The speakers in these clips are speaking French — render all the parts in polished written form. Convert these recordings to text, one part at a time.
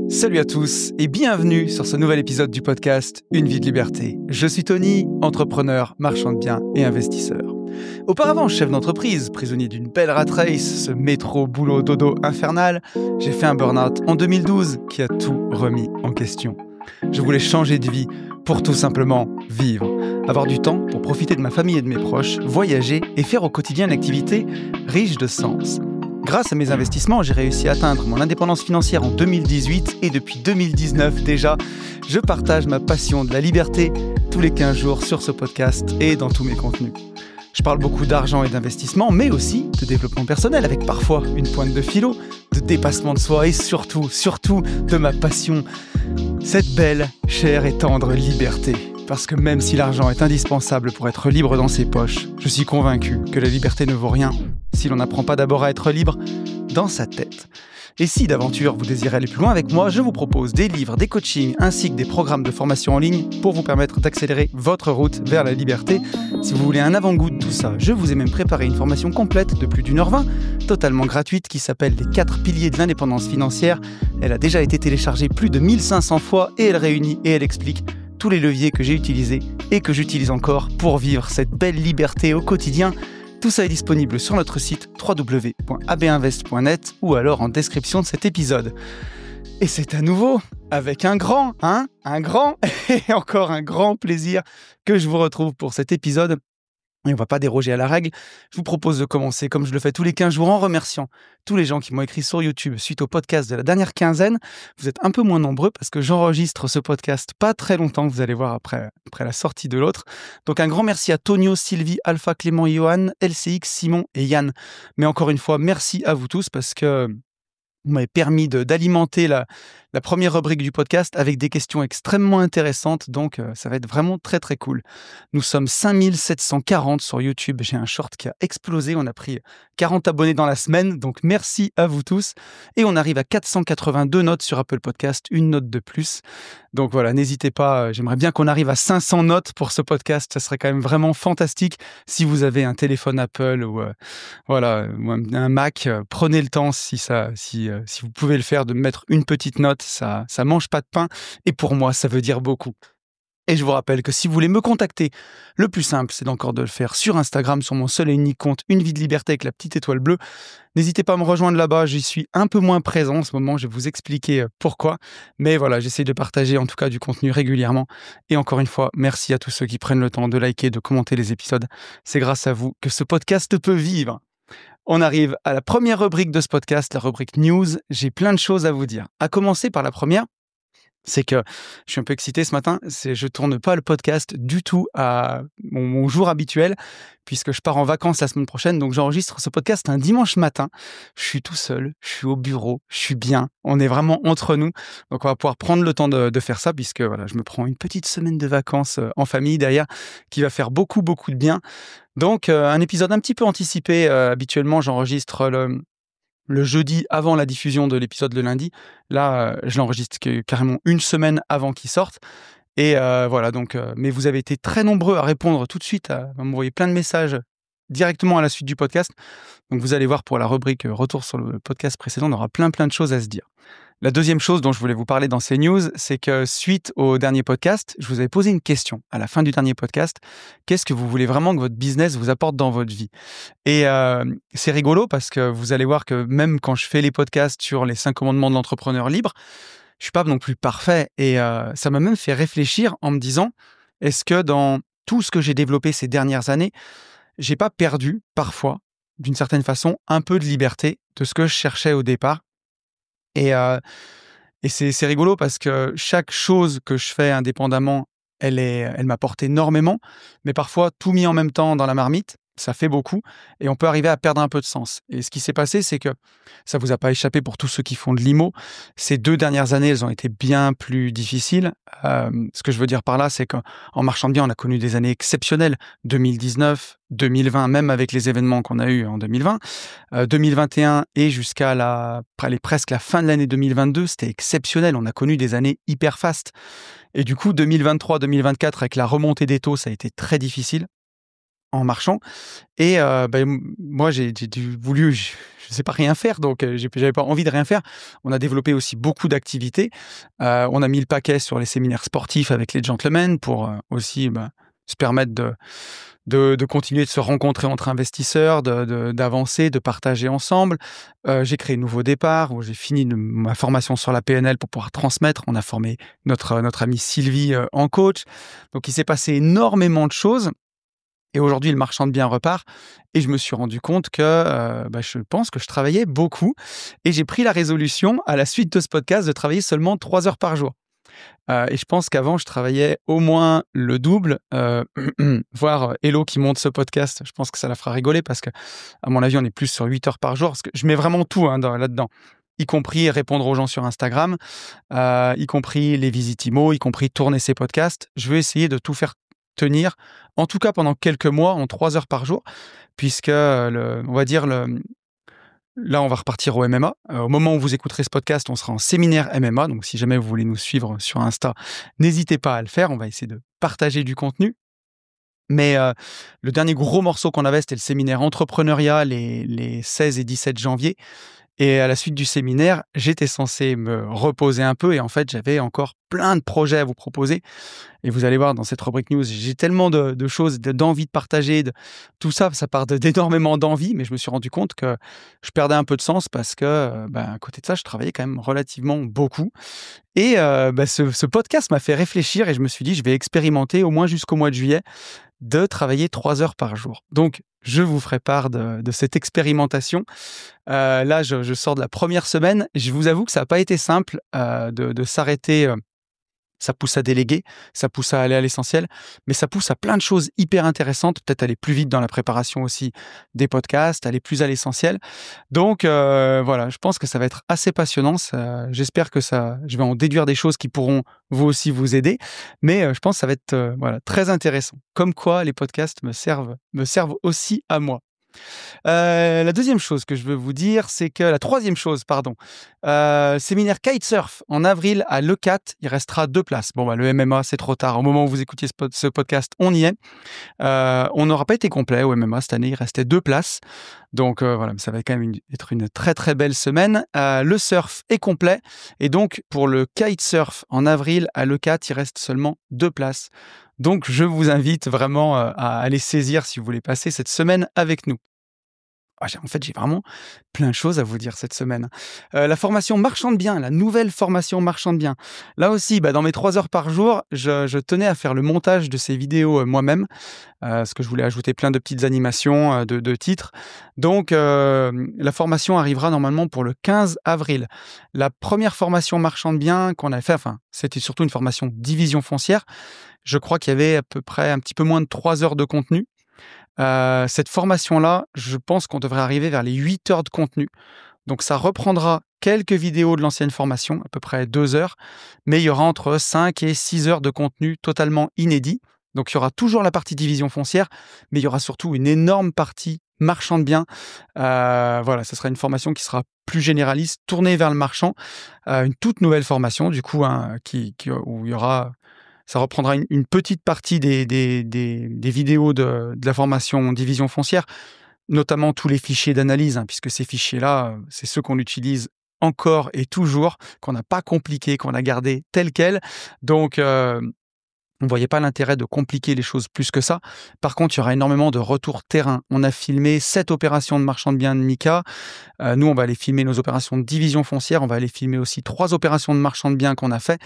Salut à tous et bienvenue sur ce nouvel épisode du podcast Une vie de liberté. Je suis Tony, entrepreneur, marchand de biens et investisseur. Auparavant chef d'entreprise, prisonnier d'une belle rat race, ce métro boulot dodo infernal, j'ai fait un burn-out en 2012 qui a tout remis en question. Je voulais changer de vie pour tout simplement vivre, avoir du temps pour profiter de ma famille et de mes proches, voyager et faire au quotidien une activité riche de sens. Grâce à mes investissements, j'ai réussi à atteindre mon indépendance financière en 2018 et depuis 2019 déjà, je partage ma passion de la liberté tous les 15 jours sur ce podcast et dans tous mes contenus. Je parle beaucoup d'argent et d'investissement, mais aussi de développement personnel avec parfois une pointe de philo, de dépassement de soi et surtout de ma passion, cette belle, chère et tendre liberté. Parce que même si l'argent est indispensable pour être libre dans ses poches, je suis convaincu que la liberté ne vaut rien si l'on n'apprend pas d'abord à être libre dans sa tête. Et si d'aventure vous désirez aller plus loin avec moi, je vous propose des livres, des coachings ainsi que des programmes de formation en ligne pour vous permettre d'accélérer votre route vers la liberté. Si vous voulez un avant-goût de tout ça, je vous ai même préparé une formation complète de plus d'1h20, totalement gratuite, qui s'appelle Les 4 piliers de l'indépendance financière. Elle a déjà été téléchargée plus de 1500 fois et elle réunit et elle explique tous les leviers que j'ai utilisés et que j'utilise encore pour vivre cette belle liberté au quotidien. Tout ça est disponible sur notre site www.abinvest.net ou alors en description de cet épisode. Et c'est à nouveau avec un grand et encore un grand plaisir que je vous retrouve pour cet épisode. Et on ne va pas déroger à la règle. Je vous propose de commencer, comme je le fais tous les 15 jours, en remerciant tous les gens qui m'ont écrit sur YouTube suite au podcast de la dernière quinzaine. Vous êtes un peu moins nombreux parce que j'enregistre ce podcast pas très longtemps, vous allez voir après la sortie de l'autre. Donc un grand merci à Tonio, Sylvie, Alpha, Clément, Johan, LCX, Simon et Yann. Mais encore une fois, merci à vous tous parce que vous m'avez permis d'alimenter la première rubrique du podcast avec des questions extrêmement intéressantes, donc ça va être vraiment très très cool. Nous sommes 5740 sur YouTube, j'ai un short qui a explosé, on a pris 40 abonnés dans la semaine, donc merci à vous tous. Et on arrive à 482 notes sur Apple Podcast, une note de plus. Donc voilà, n'hésitez pas, j'aimerais bien qu'on arrive à 500 notes pour ce podcast, ça serait quand même vraiment fantastique. Si vous avez un téléphone Apple ou un Mac, prenez le temps si vous pouvez le faire, de mettre une petite note, ça mange pas de pain et pour moi ça veut dire beaucoup. Et je vous rappelle que si vous voulez me contacter, le plus simple c'est encore de le faire sur Instagram, sur mon seul et unique compte Une vie de liberté avec la petite étoile bleue. N'hésitez pas à me rejoindre là-bas, j'y suis un peu moins présent en ce moment, je vais vous expliquer pourquoi. Mais voilà, j'essaie de partager en tout cas du contenu régulièrement. Et encore une fois, merci à tous ceux qui prennent le temps de liker, de commenter les épisodes. C'est grâce à vous que ce podcast peut vivre. On arrive à la première rubrique de ce podcast, la rubrique News. J'ai plein de choses à vous dire. À commencer par la première, c'est que je suis un peu excité ce matin. Je tourne pas le podcast du tout à mon jour habituel, puisque je pars en vacances la semaine prochaine. Donc j'enregistre ce podcast un dimanche matin. Je suis tout seul, je suis au bureau, je suis bien. On est vraiment entre nous. Donc on va pouvoir prendre le temps de faire ça, puisque voilà, je me prends une petite semaine de vacances en famille derrière, qui va faire beaucoup de bien. Donc un épisode un petit peu anticipé. Habituellement, j'enregistre le jeudi avant la diffusion de l'épisode le lundi. Là, je l'enregistre carrément une semaine avant qu'il sorte. Et voilà, donc, mais vous avez été très nombreux à répondre tout de suite, à m'envoyer plein de messages directement à la suite du podcast. Donc vous allez voir pour la rubrique retour sur le podcast précédent, on aura plein de choses à se dire. La deuxième chose dont je voulais vous parler dans ces news, c'est que suite au dernier podcast, je vous avais posé une question à la fin du dernier podcast. Qu'est-ce que vous voulez vraiment que votre business vous apporte dans votre vie ? Et c'est rigolo parce que vous allez voir que même quand je fais les podcasts sur les 5 commandements de l'entrepreneur libre, je suis pas non plus parfait. Et ça m'a même fait réfléchir en me disant, est-ce que dans tout ce que j'ai développé ces dernières années, j'ai pas perdu parfois, d'une certaine façon, un peu de liberté de ce que je cherchais au départ ? Et c'est rigolo parce que chaque chose que je fais indépendamment, elle m'apporte énormément, mais parfois tout mis en même temps dans la marmite, ça fait beaucoup et on peut arriver à perdre un peu de sens. Et ce qui s'est passé, c'est que ça vous a pas échappé pour tous ceux qui font de l'IMO. Ces 2 dernières années, elles ont été bien plus difficiles. Ce que je veux dire par là, c'est qu'en marchand de biens, on a connu des années exceptionnelles. 2019, 2020, même avec les événements qu'on a eus en 2020. 2021 et jusqu'à presque la fin de l'année 2022, c'était exceptionnel. On a connu des années hyper fastes. Et du coup, 2023-2024, avec la remontée des taux, ça a été très difficile. en marchant. Et moi, j'ai voulu, je ne sais pas rien faire, donc j'avais pas envie de rien faire. On a développé aussi beaucoup d'activités. On a mis le paquet sur les séminaires sportifs avec les gentlemen pour aussi se permettre de continuer de se rencontrer entre investisseurs, d'avancer, de partager ensemble. J'ai créé Nouveau Départ, où j'ai fini ma formation sur la PNL pour pouvoir transmettre. On a formé notre amie Sylvie en coach. Donc, il s'est passé énormément de choses. Et aujourd'hui, le marchand de biens repart. Et je me suis rendu compte que je pense que je travaillais beaucoup. Et j'ai pris la résolution, à la suite de ce podcast, de travailler seulement 3 heures par jour. Et je pense qu'avant, je travaillais au moins le double. Voir Hello qui monte ce podcast, je pense que ça la fera rigoler parce que, à mon avis, on est plus sur 8 heures par jour. Parce que je mets vraiment tout là-dedans, y compris répondre aux gens sur Instagram, y compris les visites IMO, y compris tourner ces podcasts. Je vais essayer de tout faire tenir, en tout cas pendant quelques mois, en 3 heures par jour, puisque on va dire là, on va repartir au MMA. Au moment où vous écouterez ce podcast, on sera en séminaire MMA. Donc, si jamais vous voulez nous suivre sur Insta, n'hésitez pas à le faire. On va essayer de partager du contenu. Mais le dernier gros morceau qu'on avait, c'était le séminaire entrepreneuriat les 16 et 17 janvier. Et à la suite du séminaire, j'étais censé me reposer un peu et en fait, j'avais encore plein de projets à vous proposer. Et vous allez voir dans cette rubrique news, j'ai tellement de choses, d'envie de partager, tout ça, ça part d'énormément d'envie, mais je me suis rendu compte que je perdais un peu de sens parce que, à côté de ça, je travaillais quand même relativement beaucoup. Et ce podcast m'a fait réfléchir et je me suis dit, je vais expérimenter au moins jusqu'au mois de juillet de travailler 3 heures par jour. Donc, je vous ferai part de cette expérimentation. Là, je sors de la première semaine. Je vous avoue que ça n'a pas été simple de s'arrêter. Ça pousse à déléguer, ça pousse à aller à l'essentiel, mais ça pousse à plein de choses hyper intéressantes, peut-être aller plus vite dans la préparation aussi des podcasts, aller plus à l'essentiel. Donc voilà, je pense que ça va être assez passionnant. J'espère que je vais en déduire des choses qui pourront vous aussi vous aider, mais je pense que ça va être très intéressant. Comme quoi, les podcasts me servent aussi à moi. La deuxième chose que je veux vous dire, c'est que la troisième chose, pardon, séminaire kitesurf en avril à Leucate, il restera 2 places. Bon, le MMA, c'est trop tard. Au moment où vous écoutiez ce podcast, on y est. On n'aura pas été complet au MMA cette année, il restait 2 places. Donc voilà, ça va quand même être une très très belle semaine. Le surf est complet et donc pour le kitesurf en avril à Leucate, il reste seulement 2 places. Donc je vous invite vraiment à aller saisir si vous voulez passer cette semaine avec nous. J'ai vraiment plein de choses à vous dire cette semaine. La formation marchand de biens, la nouvelle formation marchand de biens. Là aussi, dans mes 3 heures par jour, je tenais à faire le montage de ces vidéos moi-même, parce que je voulais ajouter plein de petites animations, de titres. Donc, la formation arrivera normalement pour le 15 avril. La première formation marchand de biens qu'on a fait, c'était surtout une formation division foncière. Je crois qu'il y avait à peu près un petit peu moins de 3 heures de contenu. Cette formation-là, je pense qu'on devrait arriver vers les 8 heures de contenu. Donc ça reprendra quelques vidéos de l'ancienne formation, à peu près 2 heures, mais il y aura entre 5 et 6 heures de contenu totalement inédit. Donc il y aura toujours la partie division foncière, mais il y aura surtout une énorme partie marchand de biens. Ce sera une formation qui sera plus généraliste, tournée vers le marchand. Une toute nouvelle formation, du coup, où il y aura... Ça reprendra une petite partie des vidéos de la formation division foncière, notamment tous les fichiers d'analyse, puisque ces fichiers-là, c'est ceux qu'on utilise encore et toujours, qu'on n'a pas compliqué, qu'on a gardé tel quel. Donc, on ne voyait pas l'intérêt de compliquer les choses plus que ça. Par contre, il y aura énormément de retours terrain. On a filmé 7 opérations de marchand de biens de Mika. Nous, on va aller filmer nos opérations de division foncière. On va aller filmer aussi 3 opérations de marchand de biens qu'on a fait.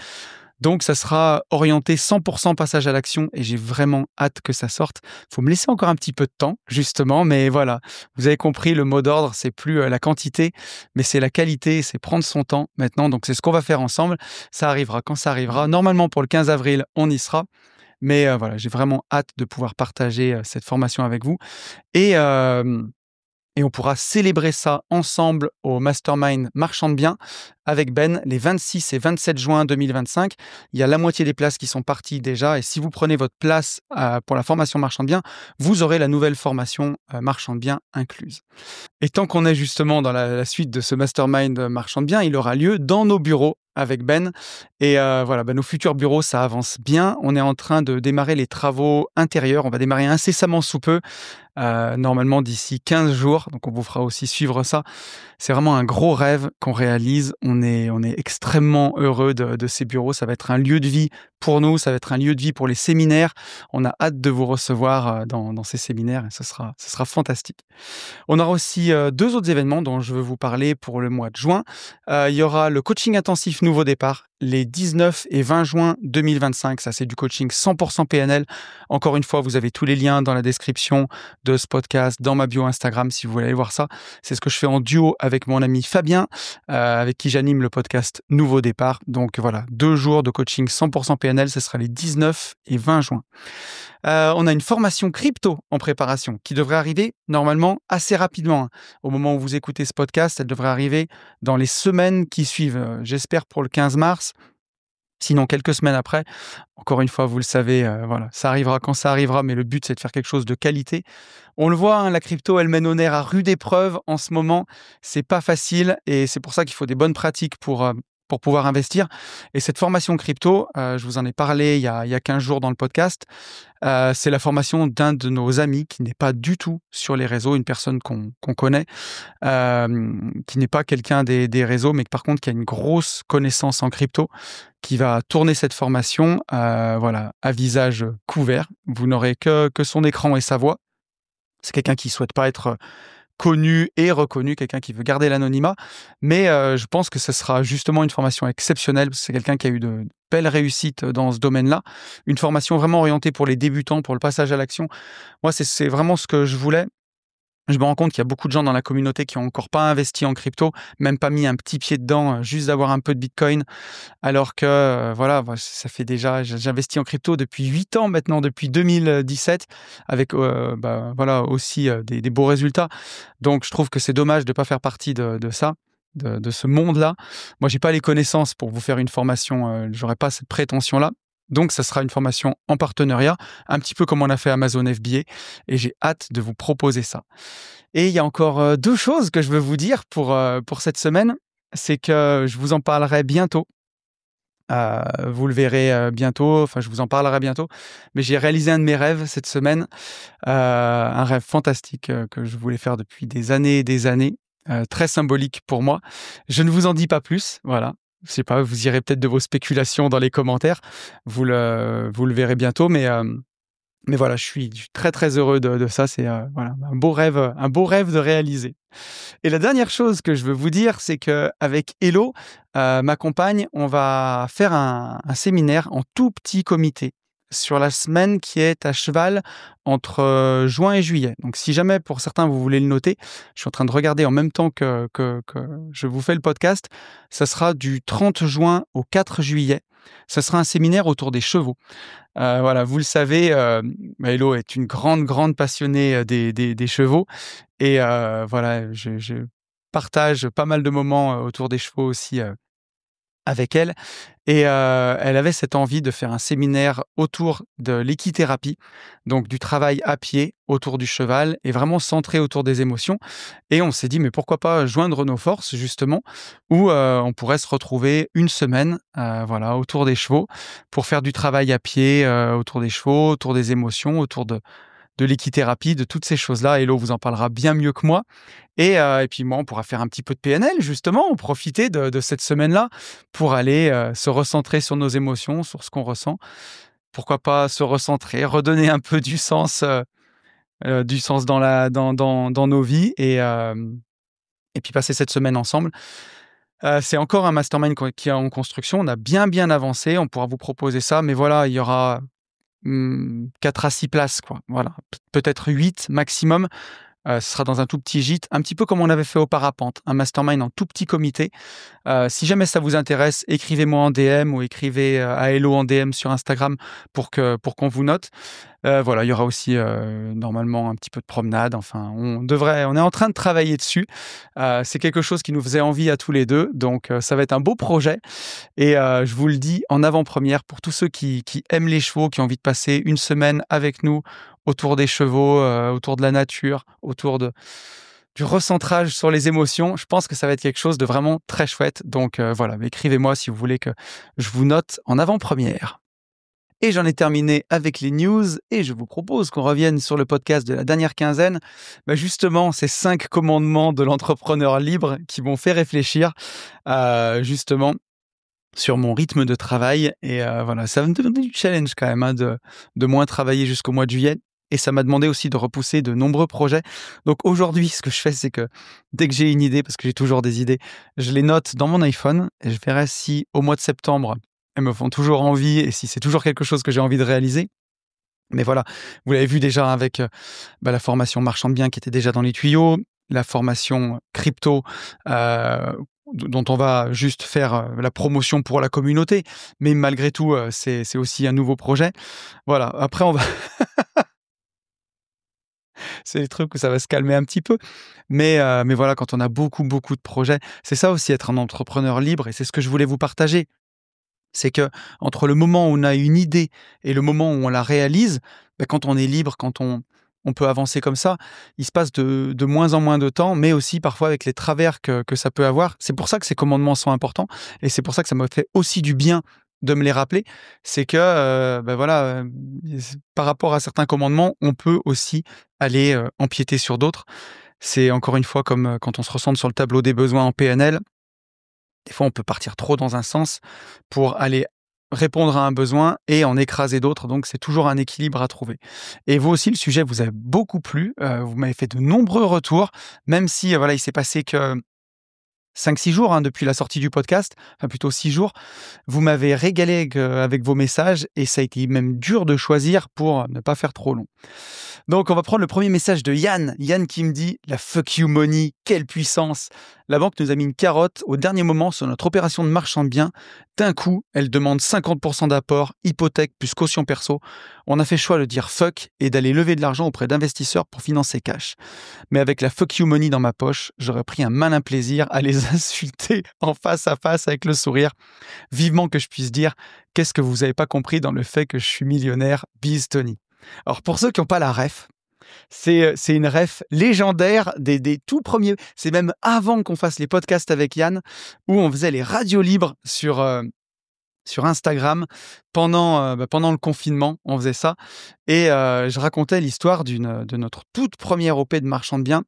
Donc, ça sera orienté 100% passage à l'action et j'ai vraiment hâte que ça sorte. Il faut me laisser encore un petit peu de temps, justement, mais voilà. Vous avez compris, le mot d'ordre, c'est plus la quantité, mais c'est la qualité, c'est prendre son temps maintenant. Donc, c'est ce qu'on va faire ensemble. Ça arrivera quand ça arrivera. Normalement, pour le 15 avril, on y sera. Mais j'ai vraiment hâte de pouvoir partager cette formation avec vous. Et on pourra célébrer ça ensemble au Mastermind Marchand de Biens avec Ben les 26 et 27 juin 2025. Il y a la moitié des places qui sont parties déjà. Et si vous prenez votre place pour la formation Marchand de Biens, vous aurez la nouvelle formation Marchand de Biens incluse. Et tant qu'on est justement dans la suite de ce Mastermind Marchand de Biens, il aura lieu dans nos bureaux avec Ben. Et voilà, nos futurs bureaux, ça avance bien. On est en train de démarrer les travaux intérieurs. On va démarrer incessamment sous peu, normalement d'ici 15 jours. Donc on vous fera aussi suivre ça. C'est vraiment un gros rêve qu'on réalise. On est extrêmement heureux de ces bureaux. Ça va être un lieu de vie pour nous. Ça va être un lieu de vie pour les séminaires. On a hâte de vous recevoir dans ces séminaires et ce sera fantastique. On aura aussi 2 autres événements dont je veux vous parler pour le mois de juin. Il y aura le coaching intensif Nouveau Départ, les 19 et 20 juin 2025. Ça, c'est du coaching 100% PNL. Encore une fois, vous avez tous les liens dans la description de ce podcast, dans ma bio Instagram, si vous voulez aller voir ça. C'est ce que je fais en duo avec mon ami Fabien, avec qui j'anime le podcast Nouveau Départ. Donc voilà, 2 jours de coaching 100% PNL, ce sera les 19 et 20 juin. On a une formation crypto en préparation qui devrait arriver normalement assez rapidement. Au moment où vous écoutez ce podcast, elle devrait arriver dans les semaines qui suivent. J'espère pour le 15 mars. Sinon, quelques semaines après, encore une fois, vous le savez, voilà, ça arrivera quand ça arrivera, mais le but, c'est de faire quelque chose de qualité. On le voit, la crypto, elle mène au nerf à rude épreuve en ce moment. C'est pas facile et c'est pour ça qu'il faut des bonnes pratiques pour pouvoir investir. Et cette formation crypto, je vous en ai parlé il y a 15 jours dans le podcast. C'est la formation d'un de nos amis qui n'est pas du tout sur les réseaux, une personne qu'on connaît, qui n'est pas quelqu'un des réseaux, mais par contre qui a une grosse connaissance en crypto, qui va tourner cette formation voilà, à visage couvert. Vous n'aurez que son écran et sa voix. C'est quelqu'un qui ne souhaite pas être connu et reconnu, quelqu'un qui veut garder l'anonymat. Mais je pense que ce sera justement une formation exceptionnelle, parce que c'est quelqu'un qui a eu de belles réussites dans ce domaine-là. Une formation vraiment orientée pour les débutants, pour le passage à l'action. Moi, c'est vraiment ce que je voulais. Je me rends compte qu'il y a beaucoup de gens dans la communauté qui n'ont encore pas investi en crypto, même pas mis un petit pied dedans, juste d'avoir un peu de Bitcoin. Alors que, voilà, ça fait déjà, j'investis en crypto depuis 8 ans maintenant, depuis 2017, avec voilà, aussi des beaux résultats. Donc, je trouve que c'est dommage de ne pas faire partie de ça, de ce monde-là. Moi, j'ai pas les connaissances pour vous faire une formation, j'aurais pas cette prétention-là. Donc, ça sera une formation en partenariat, un petit peu comme on a fait Amazon FBA, et j'ai hâte de vous proposer ça. Et il y a encore 2 choses que je veux vous dire pour cette semaine. C'est que je vous en parlerai bientôt. Vous le verrez bientôt, enfin je vous en parlerai bientôt. Mais j'ai réalisé un de mes rêves cette semaine, un rêve fantastique que je voulais faire depuis des années et des années, très symbolique pour moi. Je ne vous en dis pas plus, voilà. Je sais pas, vous irez peut-être de vos spéculations dans les commentaires. Vous le verrez bientôt, mais voilà, je suis très, très heureux de ça. C'est voilà, un beau rêve de réaliser. Et la dernière chose que je veux vous dire, c'est qu'avec Hello, ma compagne, on va faire un séminaire en tout petit comité sur la semaine qui est à cheval entre juin et juillet. Donc si jamais pour certains vous voulez le noter, je suis en train de regarder en même temps que je vous fais le podcast, ça sera du 30 juin au 4 juillet. Ça sera un séminaire autour des chevaux. Voilà, vous le savez, Hello est une grande passionnée des chevaux et voilà, je partage pas mal de moments autour des chevaux aussi avec elle et elle avait cette envie de faire un séminaire autour de l'équithérapie, donc du travail à pied autour du cheval et vraiment centré autour des émotions et on s'est dit: «Mais pourquoi pas joindre nos forces justement où on pourrait se retrouver une semaine, voilà, autour des chevaux pour faire du travail à pied, autour des chevaux, autour des émotions, autour de l'équithérapie, de toutes ces choses-là». Hello vous en parlera bien mieux que moi et puis moi, on pourra faire un petit peu de PNL justement, profiter de cette semaine-là pour aller se recentrer sur nos émotions, sur ce qu'on ressent. Pourquoi pas se recentrer, redonner un peu du sens dans nos vies et puis passer cette semaine ensemble. C'est encore un mastermind qui est en construction. On a bien avancé, on pourra vous proposer ça, mais voilà, il y aura 4 à 6 places, quoi. Voilà, peut-être 8 maximum. Ce sera dans un tout petit gîte, un petit peu comme on avait fait au Parapente, un mastermind en tout petit comité. Si jamais ça vous intéresse, écrivez-moi en DM ou écrivez à Hello en DM sur Instagram pour qu'on vous note. Voilà, il y aura aussi normalement un petit peu de promenade. Enfin, on est en train de travailler dessus. C'est quelque chose qui nous faisait envie à tous les deux, donc ça va être un beau projet. Et je vous le dis en avant-première pour tous ceux qui aiment les chevaux, qui ont envie de passer une semaine avec nous autour des chevaux, autour de la nature, autour du recentrage sur les émotions. Je pense que ça va être quelque chose de vraiment très chouette. Donc voilà, écrivez-moi si vous voulez que je vous note en avant-première. Et j'en ai terminé avec les news et je vous propose qu'on revienne sur le podcast de la dernière quinzaine. Justement, ces 5 commandements de l'entrepreneur libre qui m'ont fait réfléchir justement sur mon rythme de travail. Et voilà, ça me demandait du challenge quand même de moins travailler jusqu'au mois de juillet. Et ça m'a demandé aussi de repousser de nombreux projets. Donc aujourd'hui, ce que je fais, c'est que dès que j'ai une idée, parce que j'ai toujours des idées, je les note dans mon iPhone et je verrai si au mois de septembre, elles me font toujours envie et si c'est toujours quelque chose que j'ai envie de réaliser. Mais voilà, vous l'avez vu déjà avec la formation Marchand de biens qui était déjà dans les tuyaux, la formation crypto dont on va juste faire la promotion pour la communauté. Mais malgré tout, c'est aussi un nouveau projet. Voilà, après on va c'est des trucs où ça va se calmer un petit peu. Mais voilà, quand on a beaucoup, beaucoup de projets, c'est ça aussi être un entrepreneur libre et c'est ce que je voulais vous partager. C'est que entre le moment où on a une idée et le moment où on la réalise, quand on est libre, quand on peut avancer comme ça, il se passe de moins en moins de temps, mais aussi parfois avec les travers que ça peut avoir. C'est pour ça que ces commandements sont importants et c'est pour ça que ça m'a fait aussi du bien de me les rappeler. C'est que, voilà, par rapport à certains commandements, on peut aussi aller, empiéter sur d'autres. C'est encore une fois comme, quand on se ressente sur le tableau des besoins en PNL. Des fois, on peut partir trop dans un sens pour aller répondre à un besoin et en écraser d'autres. Donc, c'est toujours un équilibre à trouver. Et vous aussi, le sujet vous a beaucoup plu. Vous m'avez fait de nombreux retours, même si voilà, il s'est passé que 5-6 jours depuis la sortie du podcast, enfin plutôt 6 jours. Vous m'avez régalé avec vos messages et ça a été même dur de choisir pour ne pas faire trop long. Donc, on va prendre le premier message de Yann. Yann qui me dit « La fuck you money, quelle puissance !» La banque nous a mis une carotte au dernier moment sur notre opération de marchand de biens. D'un coup, elle demande 50% d'apport, hypothèque plus caution perso. On a fait le choix de dire fuck et d'aller lever de l'argent auprès d'investisseurs pour financer cash. Mais avec la fuck you money dans ma poche, j'aurais pris un malin plaisir à les insulter en face à face avec le sourire. Vivement que je puisse dire « Qu'est-ce que vous n'avez pas compris dans le fait que je suis millionnaire, bise Tony ?» Alors pour ceux qui n'ont pas la ref, c'est une ref légendaire des tout premiers. C'est même avant qu'on fasse les podcasts avec Yann, où on faisait les radios libres sur Instagram pendant le confinement. On faisait ça et je racontais l'histoire de notre toute première OP de marchand de biens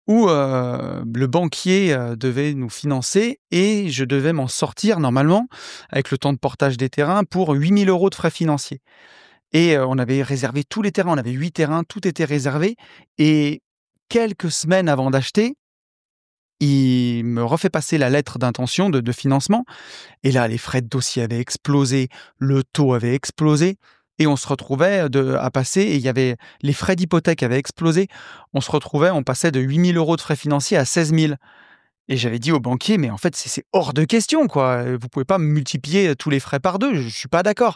où le banquier devait nous financer et je devais m'en sortir normalement avec le temps de portage des terrains pour 8 000 € de frais financiers. Et on avait réservé tous les terrains, on avait 8 terrains, tout était réservé et quelques semaines avant d'acheter, il me refait passer la lettre d'intention de financement et là, les frais de dossier avaient explosé, le taux avait explosé et on se retrouvait à passer et il y avait les frais d'hypothèque avaient explosé. On passait de 8 000 € de frais financiers à 16 000 et j'avais dit au banquier: «Mais en fait, c'est hors de question, quoi. Vous pouvez pas multiplier tous les frais par 2, je suis pas d'accord».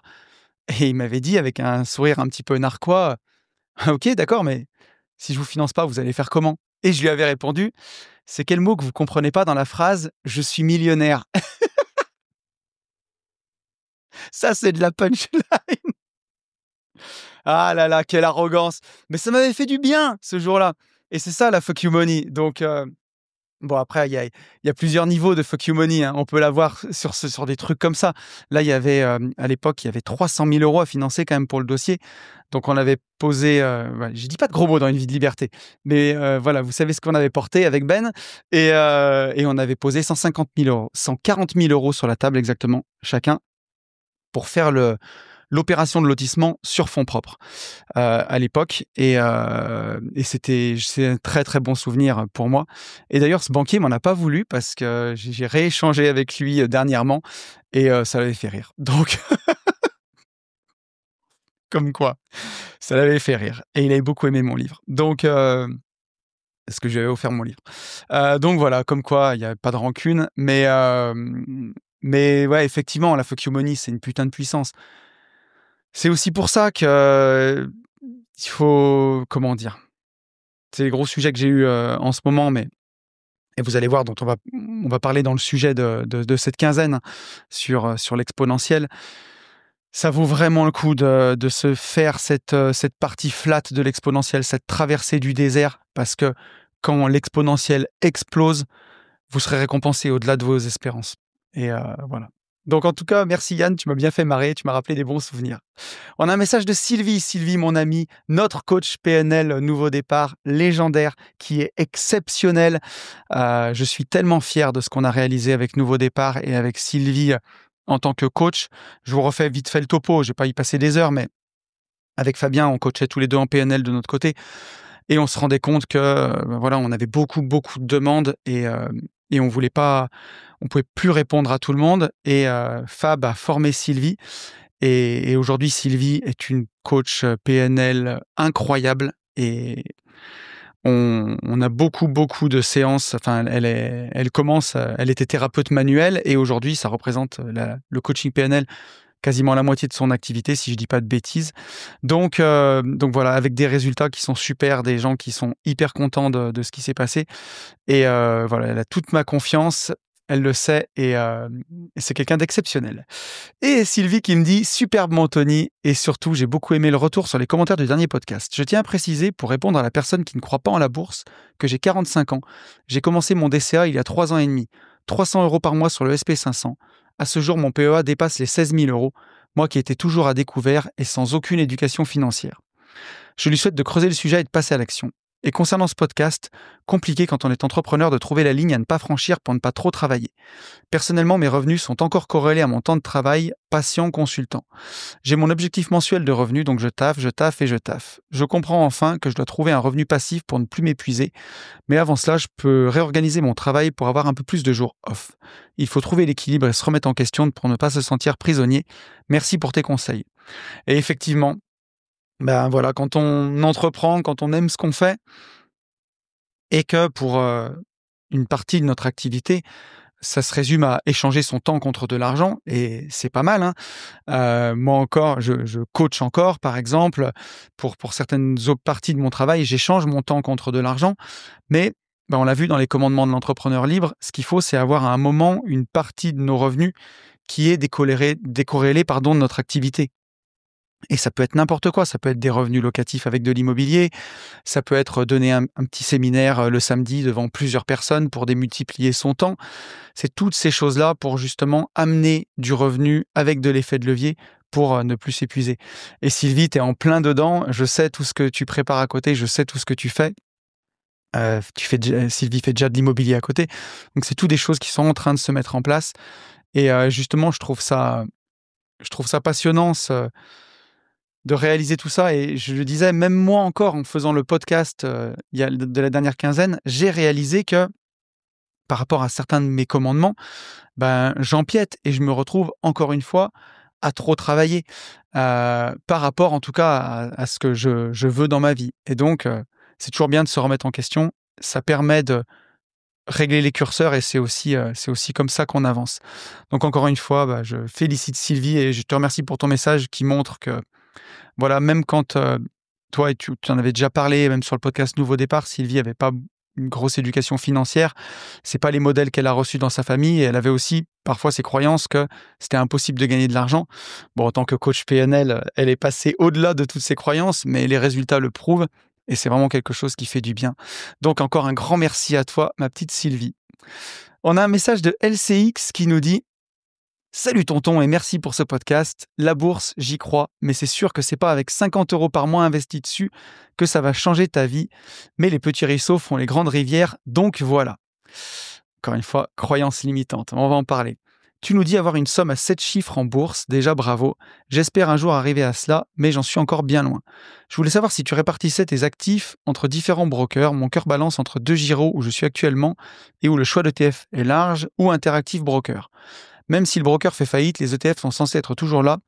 Et il m'avait dit avec un sourire un petit peu narquois: «Ah OK, d'accord, mais si je vous finance pas, vous allez faire comment?» Et je lui avais répondu: «C'est quel mot que vous comprenez pas dans la phrase "je suis millionnaire"?» Ça, c'est de la punchline. Ah là là, quelle arrogance! Mais ça m'avait fait du bien ce jour-là et c'est ça la fuck you money. Donc bon après il y a plusieurs niveaux de fuck you money, hein. On peut l'avoir sur des trucs comme ça. Là, il y avait, à l'époque, il y avait 300 000 € à financer quand même pour le dossier. Donc on avait posé, ouais, je dis pas de gros mots dans Une vie de liberté, mais voilà, vous savez ce qu'on avait porté avec Ben et on avait posé 140 000 € sur la table exactement, chacun, pour faire l'opération de lotissement sur fonds propres à l'époque et c'est un très très bon souvenir pour moi. Et d'ailleurs, ce banquier m'en a pas voulu parce que j'ai rééchangé avec lui dernièrement et ça l'avait fait rire. Donc comme quoi, ça l'avait fait rire et il avait beaucoup aimé mon livre. Donc parce que je lui avais offert mon livre. Donc voilà, comme quoi il y a pas de rancune, mais ouais, effectivement, la fuck you money, c'est une putain de puissance. C'est aussi pour ça que il faut comment dire? C'est les gros sujets que j'ai eus, en ce moment, mais et vous allez voir dont on va parler dans le sujet de cette quinzaine sur l'exponentiel. Ça vaut vraiment le coup de se faire cette partie flat de l'exponentiel, cette traversée du désert parce que quand l'exponentiel explose, vous serez récompensé au-delà de vos espérances. Et voilà. Donc en tout cas, merci Yann, tu m'as bien fait marrer, tu m'as rappelé des bons souvenirs. On a un message de Sylvie. Sylvie, mon amie, notre coach PNL Nouveau Départ, légendaire, qui est exceptionnel. Je suis tellement fier de ce qu'on a réalisé avec Nouveau Départ et avec Sylvie en tant que coach. Je vous refais vite fait le topo, je ne vais pas y passer des heures, mais avec Fabien, on coachait tous les deux en PNL de notre côté. Et on se rendait compte que voilà, on avait beaucoup de demandes et on voulait pas, on pouvait plus répondre à tout le monde. Et Fab a formé Sylvie. Et aujourd'hui, Sylvie est une coach PNL incroyable et on a beaucoup de séances. Enfin, elle commence, elle était thérapeute manuelle et aujourd'hui, ça représente le coaching PNL quasiment la moitié de son activité, si je dis pas de bêtises. Donc voilà, avec des résultats qui sont super, des gens qui sont hyper contents de ce qui s'est passé. Et voilà, elle a toute ma confiance, elle le sait et c'est quelqu'un d'exceptionnel. Et Sylvie qui me dit « Superbement Tony » et surtout, j'ai beaucoup aimé le retour sur les commentaires du dernier podcast. Je tiens à préciser, pour répondre à la personne qui ne croit pas en la bourse, que j'ai 45 ans. J'ai commencé mon DCA il y a 3 ans et demi. 300 € par mois sur le SP500. À ce jour, mon PEA dépasse les 16 000 €, moi qui étais toujours à découvert et sans aucune éducation financière. Je lui souhaite de creuser le sujet et de passer à l'action. Et concernant ce podcast, compliqué quand on est entrepreneur de trouver la ligne à ne pas franchir pour ne pas trop travailler. Personnellement, mes revenus sont encore corrélés à mon temps de travail, patient, consultant. J'ai mon objectif mensuel de revenus, donc je taffe. Je comprends enfin que je dois trouver un revenu passif pour ne plus m'épuiser, mais avant cela, je peux réorganiser mon travail pour avoir un peu plus de jours off. Il faut trouver l'équilibre et se remettre en question pour ne pas se sentir prisonnier. Merci pour tes conseils. Et effectivement, ben voilà, quand on entreprend, quand on aime ce qu'on fait, et que pour une partie de notre activité, ça se résume à échanger son temps contre de l'argent, et c'est pas mal, hein. Moi encore, je coach encore, par exemple, pour certaines autres parties de mon travail, j'échange mon temps contre de l'argent, mais ben, on l'a vu dans les commandements de l'entrepreneur libre, ce qu'il faut, c'est avoir à un moment une partie de nos revenus qui est décorrélée de notre activité. Et ça peut être n'importe quoi, ça peut être des revenus locatifs avec de l'immobilier, ça peut être donner un petit séminaire le samedi devant plusieurs personnes pour démultiplier son temps. C'est toutes ces choses-là pour justement amener du revenu avec de l'effet de levier pour ne plus s'épuiser. Et Sylvie, tu es en plein dedans, je sais tout ce que tu prépares à côté, je sais tout ce que tu fais. Sylvie fait déjà de l'immobilier à côté, donc c'est tout des choses qui sont en train de se mettre en place. Et justement, je trouve ça passionnant de réaliser tout ça. Et je le disais, même moi encore, en faisant le podcast il y a de la dernière quinzaine, j'ai réalisé que par rapport à certains de mes commandements, ben, j'empiète et je me retrouve encore une fois à trop travailler par rapport en tout cas à ce que je veux dans ma vie. Et donc, c'est toujours bien de se remettre en question. Ça permet de régler les curseurs et c'est aussi comme ça qu'on avance. Donc encore une fois, bah, je félicite Sylvie et je te remercie pour ton message qui montre que voilà, même quand toi, et tu en avais déjà parlé, même sur le podcast Nouveau Départ, Sylvie n'avait pas une grosse éducation financière. C'est pas les modèles qu'elle a reçus dans sa famille. Et elle avait aussi parfois ces croyances que c'était impossible de gagner de l'argent. Bon, en tant que coach PNL, elle est passée au-delà de toutes ces croyances, mais les résultats le prouvent. Et c'est vraiment quelque chose qui fait du bien. Donc encore un grand merci à toi, ma petite Sylvie. On a un message de LCX qui nous dit: Salut tonton et merci pour ce podcast. La bourse, j'y crois, mais c'est sûr que c'est pas avec 50 € par mois investis dessus que ça va changer ta vie. Mais les petits ruisseaux font les grandes rivières, donc voilà. Encore une fois, croyance limitante, on va en parler. Tu nous dis avoir une somme à 7 chiffres en bourse, déjà bravo. J'espère un jour arriver à cela, mais j'en suis encore bien loin. Je voulais savoir si tu répartissais tes actifs entre différents brokers. Mon cœur balance entre 2 giros où je suis actuellement et où le choix d'ETF est large, ou Interactive Broker. Même si le broker fait faillite, les ETF sont censés être toujours là,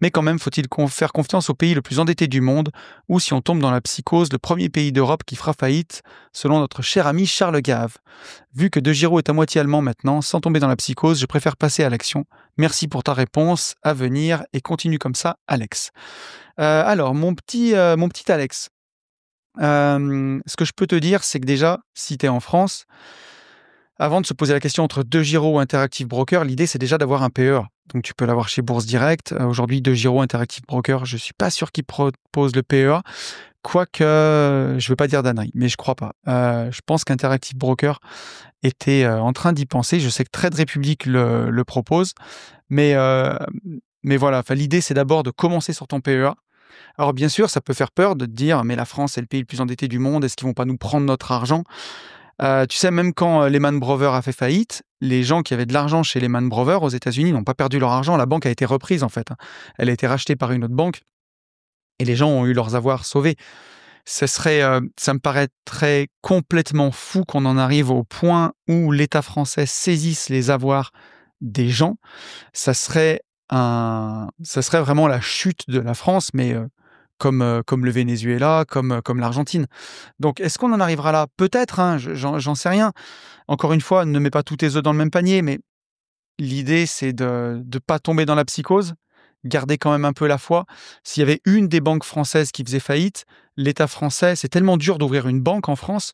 mais quand même faut-il faire confiance au pays le plus endetté du monde, ou si on tombe dans la psychose, le premier pays d'Europe qui fera faillite, selon notre cher ami Charles Gave. Vu que De Giraud est à moitié allemand maintenant, sans tomber dans la psychose, je préfère passer à l'action. Merci pour ta réponse, à venir, et continue comme ça, Alex. Alors, mon petit Alex, ce que je peux te dire, c'est que déjà, si tu es en France, avant de se poser la question entre De Giraud ou Interactive Broker, l'idée c'est déjà d'avoir un PEA. Donc tu peux l'avoir chez Bourse Direct. Aujourd'hui, De Giraud, Interactive Broker, je ne suis pas sûr qu'ils proposent le PEA. quoique, je ne veux pas dire d'ânerie, mais je crois pas. Je pense qu'Interactive Broker était en train d'y penser. Je sais que Trade Republic le propose, mais voilà. Enfin, l'idée, c'est d'abord de commencer sur ton PEA. Alors bien sûr, ça peut faire peur de te dire, mais la France est le pays le plus endetté du monde, est-ce qu'ils vont pas nous prendre notre argent? Tu sais, même quand Lehman Brothers a fait faillite, les gens qui avaient de l'argent chez Lehman Brothers aux États-Unis n'ont pas perdu leur argent. La banque a été reprise en fait, hein. Elle a été rachetée par une autre banque et les gens ont eu leurs avoirs sauvés. Ça me paraîtrait complètement fou qu'on en arrive au point où l'État français saisisse les avoirs des gens. Ça serait vraiment la chute de la France, mais comme le Venezuela, comme l'Argentine. Donc, est-ce qu'on en arrivera là? Peut-être, hein, j'en sais rien. Encore une fois, ne mets pas tous tes œufs dans le même panier, mais l'idée, c'est de ne pas tomber dans la psychose, garder quand même un peu la foi. S'il y avait une des banques françaises qui faisait faillite, l'État français, c'est tellement dur d'ouvrir une banque en France,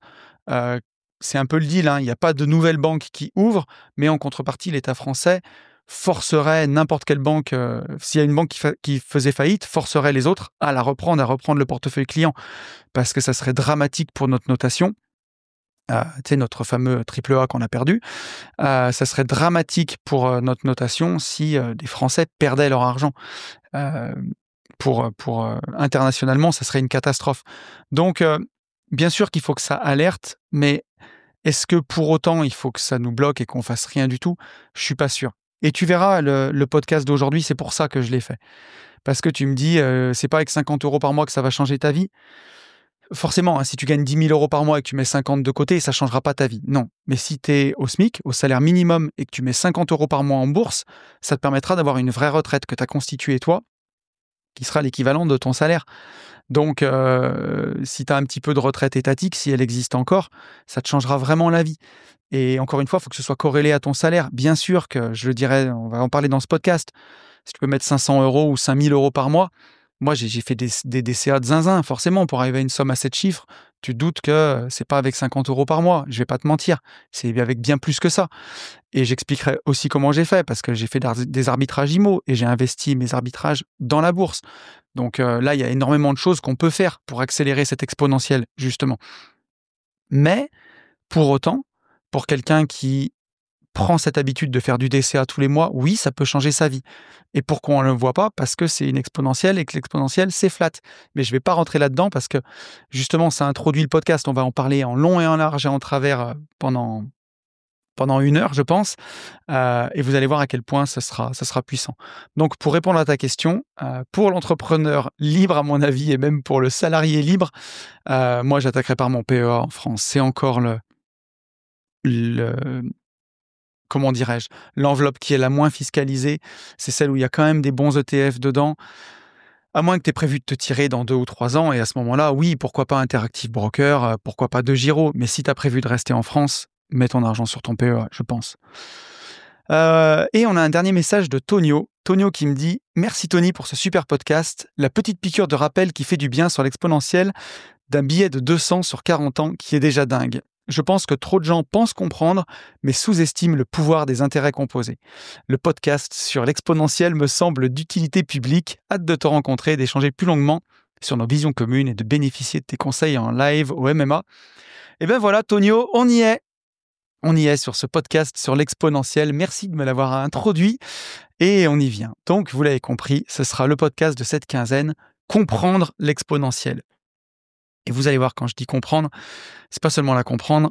euh, c'est un peu le deal, hein. Il n'y a pas de nouvelle banque qui ouvre, mais en contrepartie, l'État français forcerait n'importe quelle banque, s'il y a une banque qui faisait faillite, forcerait les autres à la reprendre, à reprendre le portefeuille client, parce que ça serait dramatique pour notre notation. Tu sais, notre fameux triple A qu'on a perdu, ça serait dramatique pour notre notation si des Français perdaient leur argent. Euh, internationalement, ça serait une catastrophe. Donc, bien sûr qu'il faut que ça alerte, mais est-ce que pour autant il faut que ça nous bloque et qu'on fasse rien du tout? Je suis pas sûr. Et tu verras le podcast d'aujourd'hui, c'est pour ça que je l'ai fait. Parce que tu me dis, c'est pas avec 50 € par mois que ça va changer ta vie. Forcément, hein, si tu gagnes 10 000 € par mois et que tu mets 50 de côté, ça ne changera pas ta vie. Non. Mais si tu es au SMIC, au salaire minimum, et que tu mets 50 € par mois en bourse, ça te permettra d'avoir une vraie retraite que tu as constituée toi, qui sera l'équivalent de ton salaire. Donc, si tu as un petit peu de retraite étatique, si elle existe encore, ça te changera vraiment la vie. Et encore une fois, il faut que ce soit corrélé à ton salaire. Bien sûr que, je le dirais, on va en parler dans ce podcast, si tu peux mettre 500 € ou 5 000 € par mois, moi j'ai fait des DCA de zinzin, forcément, pour arriver à une somme à 7 chiffres. Tu te doutes que c'est pas avec 50 € par mois, je vais pas te mentir, c'est avec bien plus que ça. Et j'expliquerai aussi comment j'ai fait, parce que j'ai fait des arbitrages IMO et j'ai investi mes arbitrages dans la bourse. Donc là, il y a énormément de choses qu'on peut faire pour accélérer cette exponentielle, justement. Mais, pour autant, pour quelqu'un qui prend cette habitude de faire du DCA tous les mois, oui, ça peut changer sa vie. Et pourquoi on ne le voit pas? Parce que c'est une exponentielle et que l'exponentielle, c'est flat. Mais je ne vais pas rentrer là-dedans parce que, justement, ça introduit le podcast. On va en parler en long et en large et en travers pendant 1 heure, je pense. Et vous allez voir à quel point ça sera puissant. Donc, pour répondre à ta question, pour l'entrepreneur libre, à mon avis, et même pour le salarié libre, moi, j'attaquerai par mon PEA en France. C'est encore le comment dirais-je, l'enveloppe qui est la moins fiscalisée, c'est celle où il y a quand même des bons ETF dedans, à moins que tu aies prévu de te tirer dans 2 ou 3 ans, et à ce moment-là, oui, pourquoi pas Interactive Broker, pourquoi pas DEGIRO, mais si tu as prévu de rester en France, mets ton argent sur ton PEA, je pense. Et on a un dernier message de Tonio. Tonio qui me dit « Merci Tony pour ce super podcast, la petite piqûre de rappel qui fait du bien sur l'exponentielle d'un billet de 200 sur 40 ans qui est déjà dingue. Je pense que trop de gens pensent comprendre, mais sous-estiment le pouvoir des intérêts composés. Le podcast sur l'exponentielle me semble d'utilité publique. Hâte de te rencontrer et d'échanger plus longuement sur nos visions communes et de bénéficier de tes conseils en live au MMA. » Et bien voilà, Tonio, on y est. On y est sur ce podcast sur l'exponentielle. Merci de me l'avoir introduit et on y vient. Donc, vous l'avez compris, ce sera le podcast de cette quinzaine, comprendre l'exponentielle. Et vous allez voir, quand je dis comprendre, c'est pas seulement la comprendre,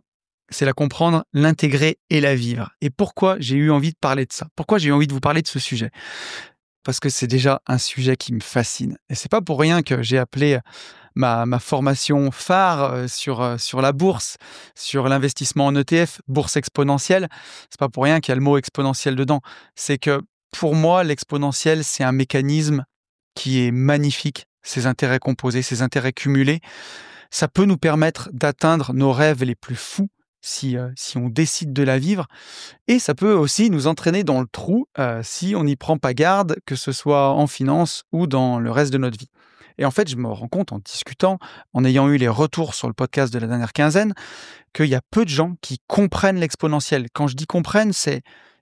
c'est la comprendre, l'intégrer et la vivre. Et pourquoi j'ai eu envie de parler de ça? Pourquoi j'ai eu envie de vous parler de ce sujet? Parce que c'est déjà un sujet qui me fascine. Et c'est pas pour rien que j'ai appelé ma formation phare sur la bourse, sur l'investissement en ETF, bourse exponentielle. C'est pas pour rien qu'il y a le mot exponentiel dedans. C'est que pour moi, l'exponentiel, c'est un mécanisme qui est magnifique. Ces intérêts composés, ces intérêts cumulés, ça peut nous permettre d'atteindre nos rêves les plus fous si on décide de la vivre. Et ça peut aussi nous entraîner dans le trou si on n'y prend pas garde, que ce soit en finance ou dans le reste de notre vie. Et en fait, je me rends compte en discutant, en ayant eu les retours sur le podcast de la dernière quinzaine, qu'il y a peu de gens qui comprennent l'exponentiel. Quand je dis comprennent, c'est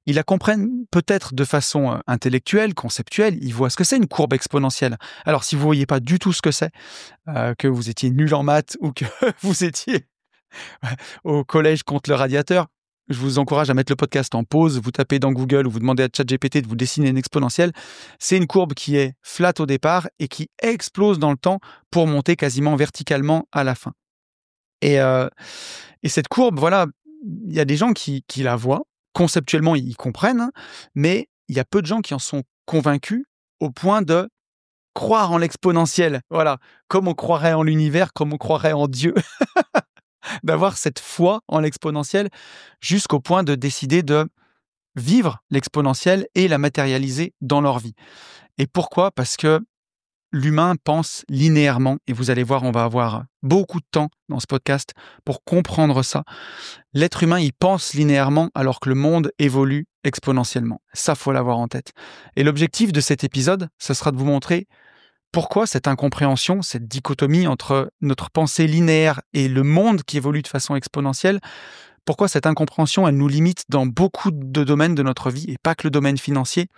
ils la comprennent peut-être de façon intellectuelle, conceptuelle, ils voient ce que c'est une courbe exponentielle. Alors si vous ne voyez pas du tout ce que c'est, que vous étiez nul en maths ou que vous étiez au collège contre le radiateur, je vous encourage à mettre le podcast en pause, vous tapez dans Google ou vous demandez à ChatGPT de vous dessiner une exponentielle. C'est une courbe qui est flat au départ et qui explose dans le temps pour monter quasiment verticalement à la fin. Et cette courbe, voilà, il y a des gens qui la voient, conceptuellement ils comprennent, hein, mais il y a peu de gens qui en sont convaincus au point de croire en l'exponentielle. Voilà, comme on croirait en l'univers, comme on croirait en Dieu. D'avoir cette foi en l'exponentielle jusqu'au point de décider de vivre l'exponentielle et la matérialiser dans leur vie. Et pourquoi ? Parce que l'humain pense linéairement, et vous allez voir, on va avoir beaucoup de temps dans ce podcast pour comprendre ça. L'être humain, il pense linéairement alors que le monde évolue exponentiellement. Ça, faut l'avoir en tête. Et l'objectif de cet épisode, ce sera de vous montrer pourquoi cette incompréhension, cette dichotomie entre notre pensée linéaire et le monde qui évolue de façon exponentielle, pourquoi cette incompréhension, elle nous limite dans beaucoup de domaines de notre vie, et pas que le domaine financier,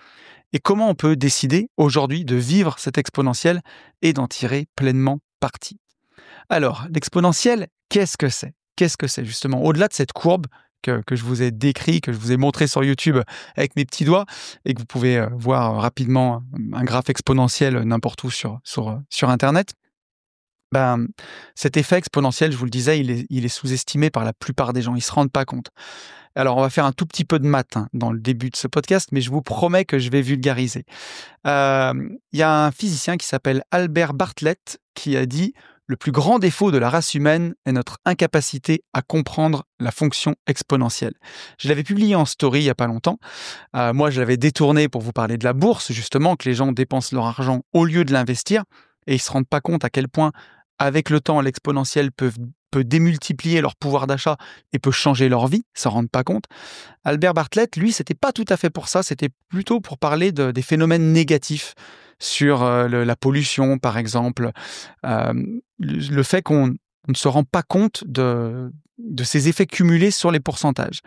et comment on peut décider aujourd'hui de vivre cette exponentielle et d'en tirer pleinement parti. Alors, l'exponentielle, qu'est-ce que c'est ? Qu'est-ce que c'est justement ? Au-delà de cette courbe que je vous ai décrit, que je vous ai montré sur YouTube avec mes petits doigts, et que vous pouvez voir rapidement un graphe exponentiel n'importe où sur Internet, cet effet exponentiel, je vous le disais, il est sous-estimé par la plupart des gens. Ils ne se rendent pas compte. Alors, on va faire un tout petit peu de maths dans le début de ce podcast, mais je vous promets que je vais vulgariser. Il y a un physicien qui s'appelle Albert Bartlett qui a dit « Le plus grand défaut de la race humaine est notre incapacité à comprendre la fonction exponentielle ». Je l'avais publié en story il n'y a pas longtemps. Moi, je l'avais détourné pour vous parler de la bourse, justement, que les gens dépensent leur argent au lieu de l'investir et ils ne se rendent pas compte à quel point, avec le temps, l'exponentielle peut démultiplier leur pouvoir d'achat et peut changer leur vie, ils s'en rendent pas compte. Albert Bartlett, lui, c'était pas tout à fait pour ça, c'était plutôt pour parler des phénomènes négatifs sur la pollution, par exemple, le fait qu'on ne se rend pas compte de ces effets cumulés sur les pourcentages.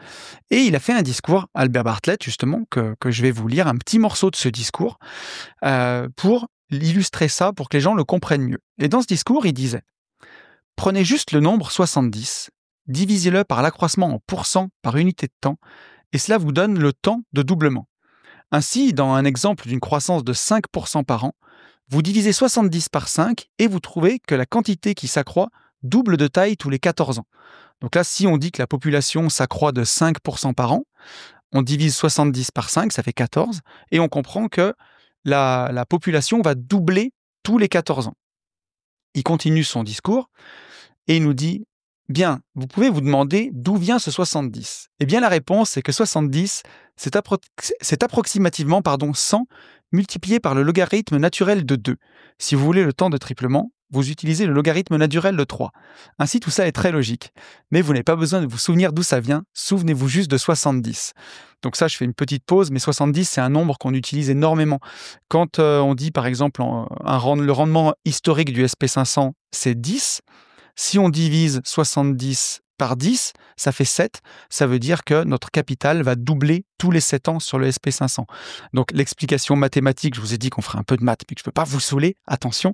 Et il a fait un discours, Albert Bartlett, justement, que je vais vous lire, un petit morceau de ce discours, pour illustrer ça, pour que les gens le comprennent mieux. Et dans ce discours, il disait: prenez juste le nombre 70, divisez-le par l'accroissement en pourcents par unité de temps, et cela vous donne le temps de doublement. Ainsi, dans un exemple d'une croissance de 5% par an, vous divisez 70 par 5 et vous trouvez que la quantité qui s'accroît double de taille tous les 14 ans. Donc là, si on dit que la population s'accroît de 5% par an, on divise 70 par 5, ça fait 14, et on comprend que la population va doubler tous les 14 ans. Il continue son discours et il nous dit: bien, vous pouvez vous demander d'où vient ce 70. Eh bien, la réponse est que 70, c'est approximativement 100 multiplié par le logarithme naturel de 2. Si vous voulez le temps de triplement, vous utilisez le logarithme naturel de 3. Ainsi, tout ça est très logique. Mais vous n'avez pas besoin de vous souvenir d'où ça vient, souvenez-vous juste de 70. Donc ça, je fais une petite pause, mais 70, c'est un nombre qu'on utilise énormément. Quand on dit, par exemple, le rendement historique du SP500, c'est 10. Si on divise 70 par 10, ça fait 7. Ça veut dire que notre capital va doubler tous les 7 ans sur le SP500. Donc, l'explication mathématique, je vous ai dit qu'on ferait un peu de maths, puis que je ne peux pas vous saouler, attention.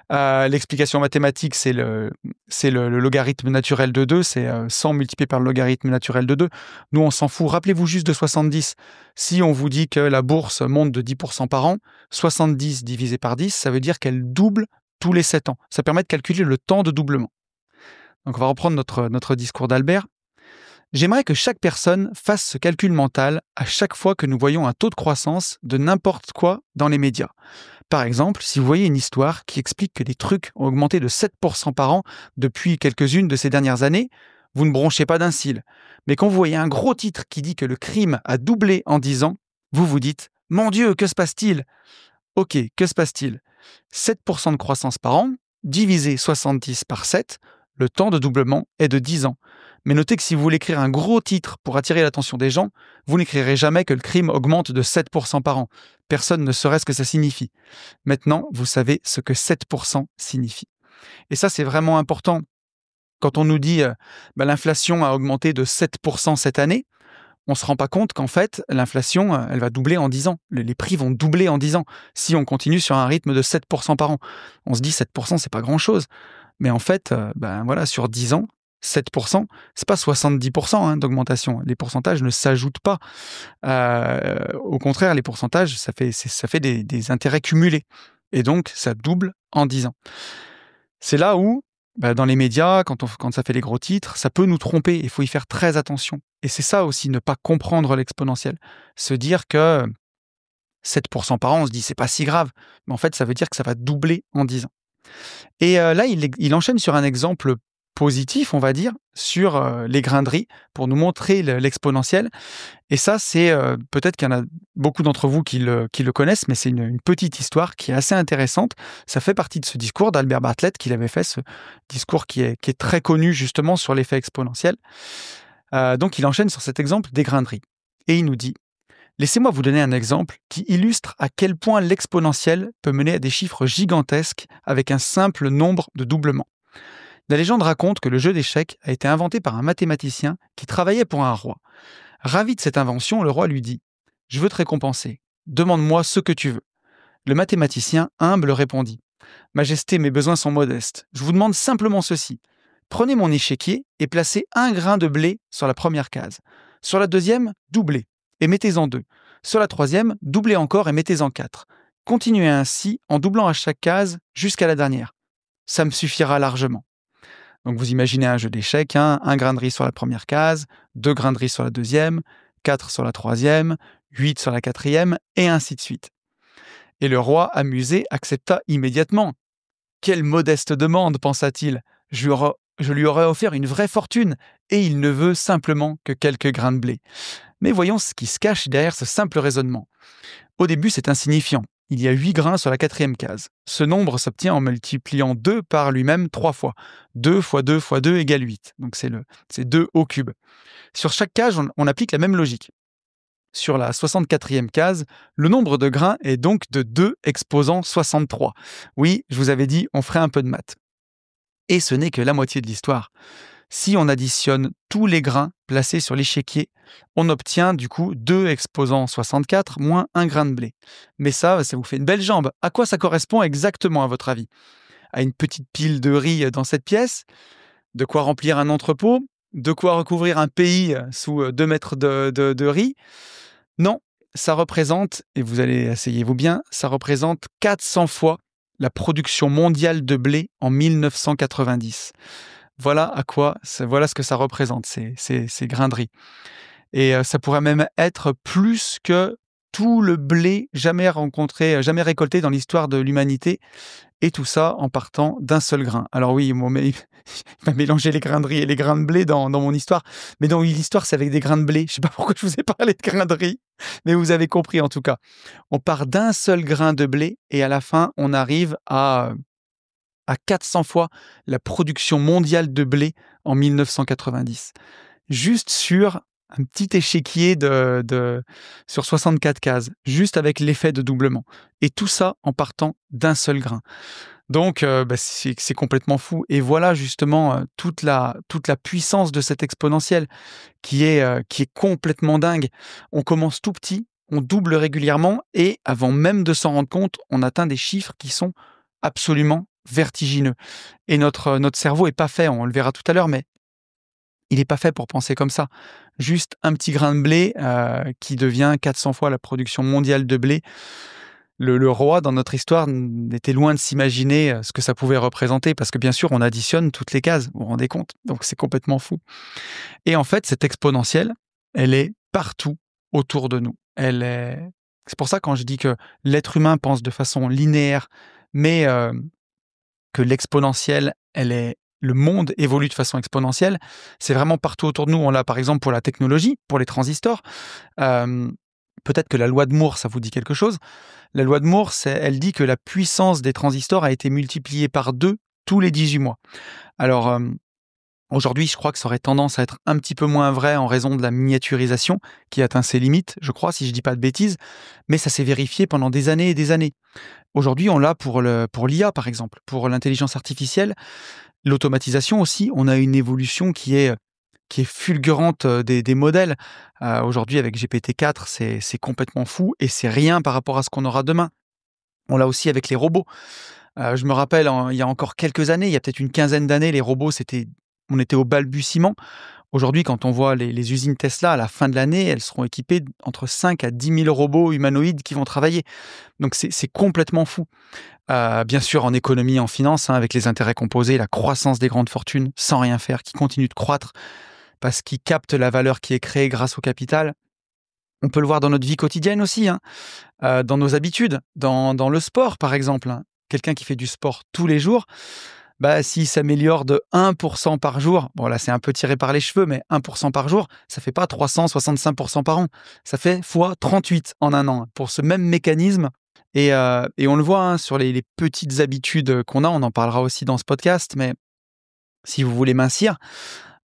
L'explication mathématique, c'est le logarithme naturel de 2, c'est 100 multiplié par le logarithme naturel de 2. Nous, on s'en fout. Rappelez-vous juste de 70. Si on vous dit que la bourse monte de 10% par an, 70 divisé par 10, ça veut dire qu'elle double tous les 7 ans. Ça permet de calculer le temps de doublement. Donc, on va reprendre notre discours d'Albert. J'aimerais que chaque personne fasse ce calcul mental à chaque fois que nous voyons un taux de croissance de n'importe quoi dans les médias. Par exemple, si vous voyez une histoire qui explique que les trucs ont augmenté de 7% par an depuis quelques-unes de ces dernières années, vous ne bronchez pas d'un cil. Mais quand vous voyez un gros titre qui dit que le crime a doublé en 10 ans, vous vous dites « Mon Dieu, que se passe-t-il ?» Ok, que se passe-t-il ? 7% de croissance par an, divisé 70 par 7, le temps de doublement est de 10 ans. Mais notez que si vous voulez écrire un gros titre pour attirer l'attention des gens, vous n'écrirez jamais que le crime augmente de 7% par an. Personne ne saurait ce que ça signifie. Maintenant, vous savez ce que 7% signifie. Et ça, c'est vraiment important. Quand on nous dit l'inflation a augmenté de 7% cette année, on ne se rend pas compte qu'en fait, l'inflation, elle va doubler en 10 ans. Les prix vont doubler en 10 ans si on continue sur un rythme de 7% par an. On se dit 7%, c'est pas grand-chose. Mais en fait, sur 10 ans, 7%, c'est pas 70% d'augmentation. Les pourcentages ne s'ajoutent pas. Au contraire, les pourcentages, ça fait des intérêts cumulés. Et donc, ça double en 10 ans. C'est là où, dans les médias, quand ça fait les gros titres, ça peut nous tromper. Il faut y faire très attention. Et c'est ça aussi, ne pas comprendre l'exponentiel. Se dire que 7% par an, on se dit, c'est pas si grave. Mais en fait, ça veut dire que ça va doubler en 10 ans. Et là, il enchaîne sur un exemple positif, on va dire, sur les grains de riz, pour nous montrer l'exponentiel. Et ça, c'est peut-être qu'il y en a beaucoup d'entre vous qui le connaissent, mais c'est une petite histoire qui est assez intéressante. Ça fait partie de ce discours d'Albert Bartlett qu'il avait fait, ce discours qui est très connu justement sur l'effet exponentiel. Donc, il enchaîne sur cet exemple des grains de riz. Et il nous dit: laissez-moi vous donner un exemple qui illustre à quel point l'exponentiel peut mener à des chiffres gigantesques avec un simple nombre de doublements. La légende raconte que le jeu d'échecs a été inventé par un mathématicien qui travaillait pour un roi. Ravi de cette invention, le roi lui dit: « Je veux te récompenser. Demande-moi ce que tu veux. » Le mathématicien humble répondit: « Majesté, mes besoins sont modestes. Je vous demande simplement ceci. Prenez mon échiquier et placez un grain de blé sur la première case. Sur la deuxième, doublez et mettez-en 2. Sur la troisième, doublez encore et mettez-en 4. Continuez ainsi en doublant à chaque case jusqu'à la dernière. Ça me suffira largement. » Donc vous imaginez un jeu d'échecs, un grain de riz sur la première case, 2 grains de riz sur la deuxième, 4 sur la troisième, 8 sur la quatrième, et ainsi de suite. Et le roi, amusé, accepta immédiatement. Quelle modeste demande, pensa-t-il. Je lui aurais offert une vraie fortune, et il ne veut simplement que quelques grains de blé. Mais voyons ce qui se cache derrière ce simple raisonnement. Au début, c'est insignifiant. Il y a 8 grains sur la quatrième case. Ce nombre s'obtient en multipliant 2 par lui-même 3 fois. 2 fois 2 fois 2 égale 8. Donc c'est 2 au cube. Sur chaque case, on applique la même logique. Sur la 64e case, le nombre de grains est donc de 2 exposant 63. Oui, je vous avais dit, on ferait un peu de maths. Et ce n'est que la moitié de l'histoire. Si on additionne tous les grains placés sur l'échiquier, on obtient du coup 2 exposant 64 moins 1 grain de blé. Mais ça vous fait une belle jambe. À quoi ça correspond exactement à votre avis? À une petite pile de riz dans cette pièce? De quoi remplir un entrepôt? De quoi recouvrir un pays sous 2 mètres de riz? Non, ça représente, et vous allez asseyez-vous bien, ça représente 400 fois la production mondiale de blé en 1990. Voilà ce que ça représente, ces grains de riz. Et ça pourrait même être plus que tout le blé jamais récolté dans l'histoire de l'humanité. Et tout ça en partant d'un seul grain. Alors oui, il m'a mélangé les grains de riz et les grains de blé dans mon histoire. Mais dans l'histoire, c'est avec des grains de blé. Je ne sais pas pourquoi je vous ai parlé de grains de riz, mais vous avez compris en tout cas. On part d'un seul grain de blé et à la fin, on arrive à 400 fois la production mondiale de blé en 1990. Juste sur un petit échiquier sur 64 cases, juste avec l'effet de doublement. Et tout ça en partant d'un seul grain. Donc, c'est complètement fou. Et voilà justement toute la puissance de cet exponentiel qui est complètement dingue. On commence tout petit, on double régulièrement et avant même de s'en rendre compte, on atteint des chiffres qui sont absolument vertigineux. Et notre cerveau est pas fait, on le verra tout à l'heure, mais il n'est pas fait pour penser comme ça. Juste un petit grain de blé qui devient 400 fois la production mondiale de blé. Le roi, dans notre histoire, était loin de s'imaginer ce que ça pouvait représenter, parce que bien sûr, on additionne toutes les cases, vous vous rendez compte? Donc c'est complètement fou. Et en fait, cette exponentielle, elle est partout autour de nous. C'est pour ça quand je dis que l'être humain pense de façon linéaire, mais que l'exponentielle, le monde évolue de façon exponentielle, c'est vraiment partout autour de nous. On l'a par exemple pour la technologie, pour les transistors. Peut-être que la loi de Moore, ça vous dit quelque chose. La loi de Moore, elle dit que la puissance des transistors a été multipliée par 2 tous les 18 mois. Alors, aujourd'hui, je crois que ça aurait tendance à être un petit peu moins vrai en raison de la miniaturisation qui atteint ses limites, je crois, si je ne dis pas de bêtises, mais ça s'est vérifié pendant des années et des années. Aujourd'hui, on l'a pour l'IA, par exemple, pour l'intelligence artificielle, l'automatisation aussi. On a une évolution qui est qui est fulgurante des modèles. Aujourd'hui, avec GPT-4, c'est complètement fou et c'est rien par rapport à ce qu'on aura demain. On l'a aussi avec les robots. Je me rappelle, il y a encore quelques années, il y a peut-être une quinzaine d'années, les robots, on était au balbutiement. Aujourd'hui, quand on voit les usines Tesla, à la fin de l'année, elles seront équipées entre 5 à 10 000 robots humanoïdes qui vont travailler. Donc c'est complètement fou. Bien sûr, en économie, en finance, avec les intérêts composés, la croissance des grandes fortunes, sans rien faire, qui continue de croître parce qu'ils captent la valeur qui est créée grâce au capital. On peut le voir dans notre vie quotidienne aussi, dans nos habitudes, dans le sport, par exemple. Quelqu'un qui fait du sport tous les jours, s'il s'améliore de 1% par jour, bon là c'est un peu tiré par les cheveux, mais 1% par jour, ça fait pas 365% par an. Ça fait fois 38 en un an pour ce même mécanisme. Et on le voit sur les petites habitudes qu'on a, on en parlera aussi dans ce podcast, mais si vous voulez mincir,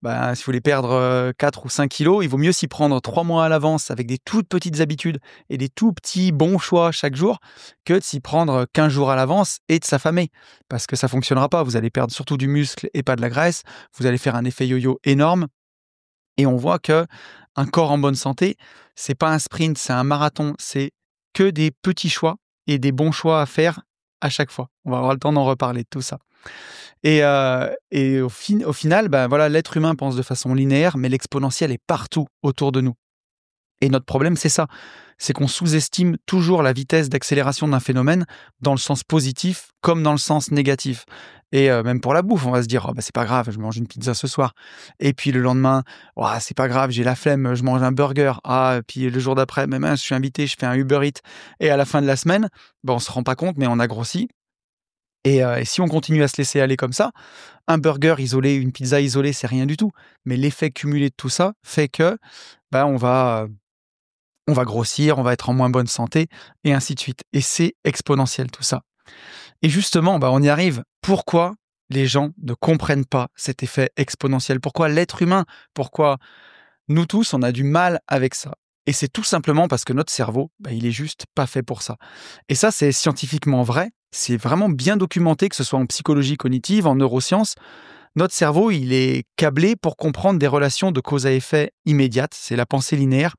si vous voulez perdre 4 ou 5 kilos, il vaut mieux s'y prendre 3 mois à l'avance avec des toutes petites habitudes et des tout petits bons choix chaque jour que de s'y prendre 15 jours à l'avance et de s'affamer. Parce que ça ne fonctionnera pas. Vous allez perdre surtout du muscle et pas de la graisse. Vous allez faire un effet yo-yo énorme. Et on voit que un corps en bonne santé, c'est pas un sprint, c'est un marathon. C'est que des petits choix et des bons choix à faire à chaque fois. On va avoir le temps d'en reparler de tout ça. Et au final, l'être humain pense de façon linéaire, mais l'exponentiel est partout autour de nous. Et notre problème, c'est ça. C'est qu'on sous-estime toujours la vitesse d'accélération d'un phénomène dans le sens positif comme dans le sens négatif. Et même pour la bouffe, on va se dire « c'est pas grave, je mange une pizza ce soir. » Et puis le lendemain « c'est pas grave, j'ai la flemme, je mange un burger. » Et puis le jour d'après, même je suis invité, je fais un Uber Eats. Et à la fin de la semaine, on se rend pas compte, mais on a grossi. Et si on continue à se laisser aller comme ça, un burger isolé, une pizza isolée, c'est rien du tout. Mais l'effet cumulé de tout ça fait que on va grossir, on va être en moins bonne santé, et ainsi de suite. Et c'est exponentiel tout ça. Et justement, on y arrive. Pourquoi les gens ne comprennent pas cet effet exponentiel? Pourquoi l'être humain? Pourquoi nous tous, on a du mal avec ça? Et c'est tout simplement parce que notre cerveau, il est juste pas fait pour ça. Et ça, c'est scientifiquement vrai. C'est vraiment bien documenté, que ce soit en psychologie cognitive, en neurosciences. Notre cerveau, il est câblé pour comprendre des relations de cause à effet immédiates, c'est la pensée linéaire,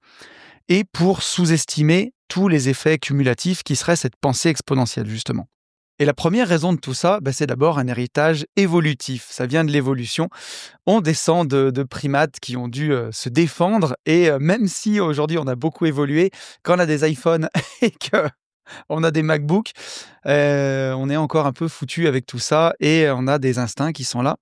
et pour sous-estimer tous les effets cumulatifs qui seraient cette pensée exponentielle, justement. Et la première raison de tout ça, c'est d'abord un héritage évolutif. Ça vient de l'évolution. On descend de primates qui ont dû se défendre. Et même si aujourd'hui on a beaucoup évolué, quand on a des iPhones et qu'on a des MacBooks, on est encore un peu foutu avec tout ça. Et on a des instincts qui sont là.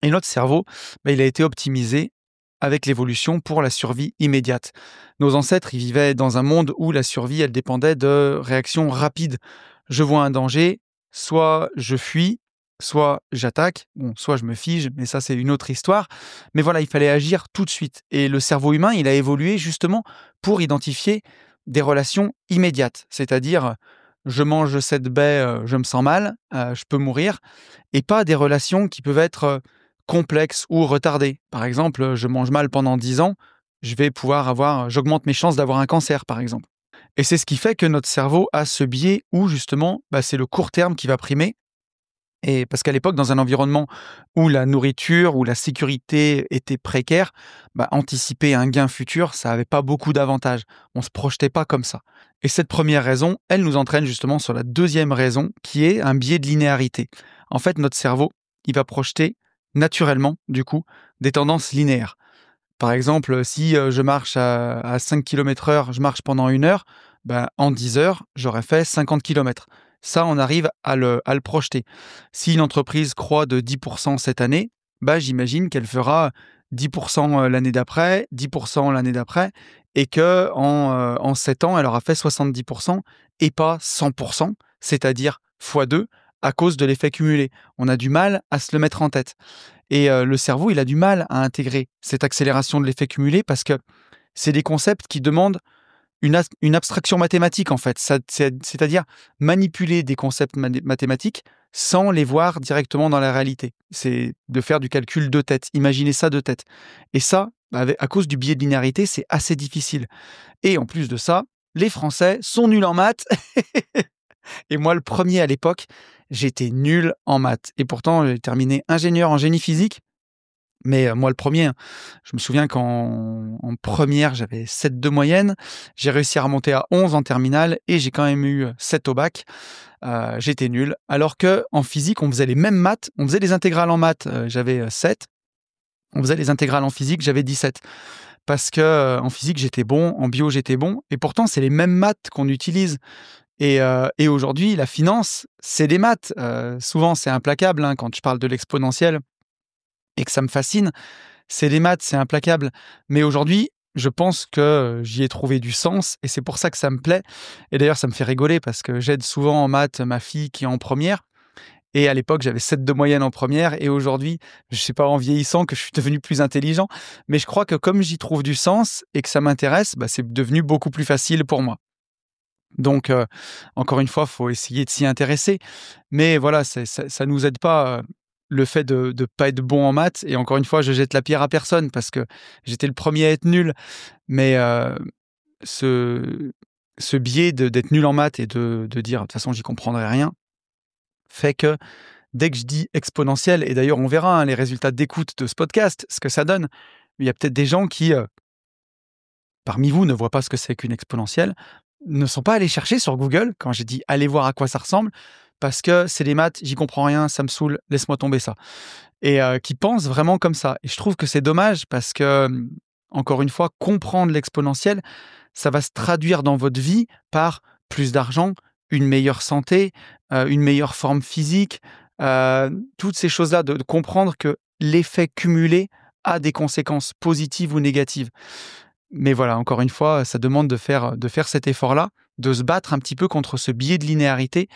Et notre cerveau, il a été optimisé avec l'évolution pour la survie immédiate. Nos ancêtres, ils vivaient dans un monde où la survie, elle dépendait de réactions rapides. Je vois un danger, soit je fuis, soit j'attaque, soit je me fige, mais ça c'est une autre histoire. Mais voilà, il fallait agir tout de suite. Et le cerveau humain, il a évolué justement pour identifier des relations immédiates. C'est-à-dire, je mange cette baie, je me sens mal, je peux mourir, et pas des relations qui peuvent être complexes ou retardées. Par exemple, je mange mal pendant 10 ans, j'augmente mes chances d'avoir un cancer, par exemple. Et c'est ce qui fait que notre cerveau a ce biais où, justement, c'est le court terme qui va primer. Et parce qu'à l'époque, dans un environnement où la nourriture, où la sécurité était précaire, anticiper un gain futur, ça n'avait pas beaucoup d'avantages. On ne se projetait pas comme ça. Et cette première raison, elle nous entraîne justement sur la deuxième raison, qui est un biais de linéarité. En fait, notre cerveau, il va projeter naturellement, du coup, des tendances linéaires. Par exemple, si je marche à 5 km/h, je marche pendant 1 heure, en 10 heures, j'aurais fait 50 km. Ça, on arrive à le projeter. Si une entreprise croît de 10% cette année, j'imagine qu'elle fera 10% l'année d'après, 10% l'année d'après, et qu'en 7 ans, elle aura fait 70% et pas 100%, c'est-à-dire x2, à cause de l'effet cumulé. On a du mal à se le mettre en tête. Et le cerveau, il a du mal à intégrer cette accélération de l'effet cumulé parce que c'est des concepts qui demandent une abstraction mathématique, en fait. C'est-à-dire manipuler des concepts mathématiques sans les voir directement dans la réalité. C'est de faire du calcul de tête, imaginer ça de tête. Et ça, à cause du biais de linéarité, c'est assez difficile. Et en plus de ça, les Français sont nuls en maths. Et moi, le premier à l'époque, j'étais nul en maths. Et pourtant, j'ai terminé ingénieur en génie physique. Mais moi, le premier, hein, je me souviens qu'en première, j'avais 7 de moyenne. J'ai réussi à remonter à 11 en terminale et j'ai quand même eu 7 au bac. J'étais nul. Alors qu'en physique, on faisait les mêmes maths. On faisait les intégrales en maths, j'avais 7. On faisait les intégrales en physique, j'avais 17. Parce que en physique, j'étais bon, en bio, j'étais bon. Et pourtant, c'est les mêmes maths qu'on utilise. Et aujourd'hui, la finance, c'est des maths. Souvent, c'est implacable hein, quand je parle de l'exponentielle et que ça me fascine. C'est des maths, c'est implacable. Mais aujourd'hui, je pense que j'y ai trouvé du sens et c'est pour ça que ça me plaît. Et d'ailleurs, ça me fait rigoler parce que j'aide souvent en maths ma fille qui est en première. Et à l'époque, j'avais 7 de moyenne en première. Et aujourd'hui, je ne sais pas en vieillissant que je suis devenu plus intelligent. Mais je crois que comme j'y trouve du sens et que ça m'intéresse, c'est devenu beaucoup plus facile pour moi. Donc, encore une fois, il faut essayer de s'y intéresser. Mais voilà, ça ne nous aide pas, le fait de ne pas être bon en maths. Et encore une fois, je jette la pierre à personne parce que j'étais le premier à être nul. Mais ce, ce biais d'être nul en maths et de dire, de toute façon, j'y comprendrai rien, fait que dès que je dis exponentielle, et d'ailleurs, on verra hein, les résultats d'écoute de ce podcast, ce que ça donne. Il y a peut-être des gens qui, parmi vous, ne voient pas ce que c'est qu'une exponentielle, ne sont pas allés chercher sur Google quand j'ai dit allez voir à quoi ça ressemble, parce que c'est des maths, j'y comprends rien, ça me saoule, laisse-moi tomber ça. Et qui pensent vraiment comme ça. Et je trouve que c'est dommage parce que, encore une fois, comprendre l'exponentielle, ça va se traduire dans votre vie par plus d'argent, une meilleure santé, une meilleure forme physique, toutes ces choses-là, de comprendre que l'effet cumulé a des conséquences positives ou négatives. Mais voilà, encore une fois, ça demande de faire cet effort-là, de se battre un petit peu contre ce biais de linéarité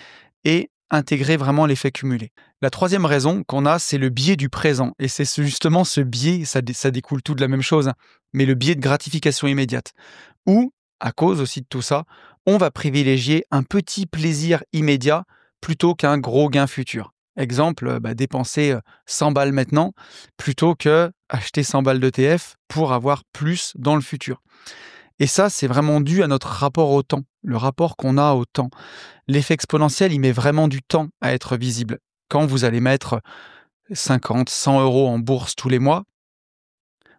et intégrer vraiment l'effet cumulé. La troisième raison qu'on a, c'est le biais du présent. Et c'est justement ce biais, ça découle tout de la même chose, hein, mais le biais de gratification immédiate. Ou, à cause aussi de tout ça, on va privilégier un petit plaisir immédiat plutôt qu'un gros gain futur. Exemple, dépenser 100 balles maintenant plutôt que acheter 100 balles d'ETF pour avoir plus dans le futur. Et ça, c'est vraiment dû à notre rapport au temps, le rapport qu'on a au temps. L'effet exponentiel, il met vraiment du temps à être visible. Quand vous allez mettre 50, 100 euros en bourse tous les mois,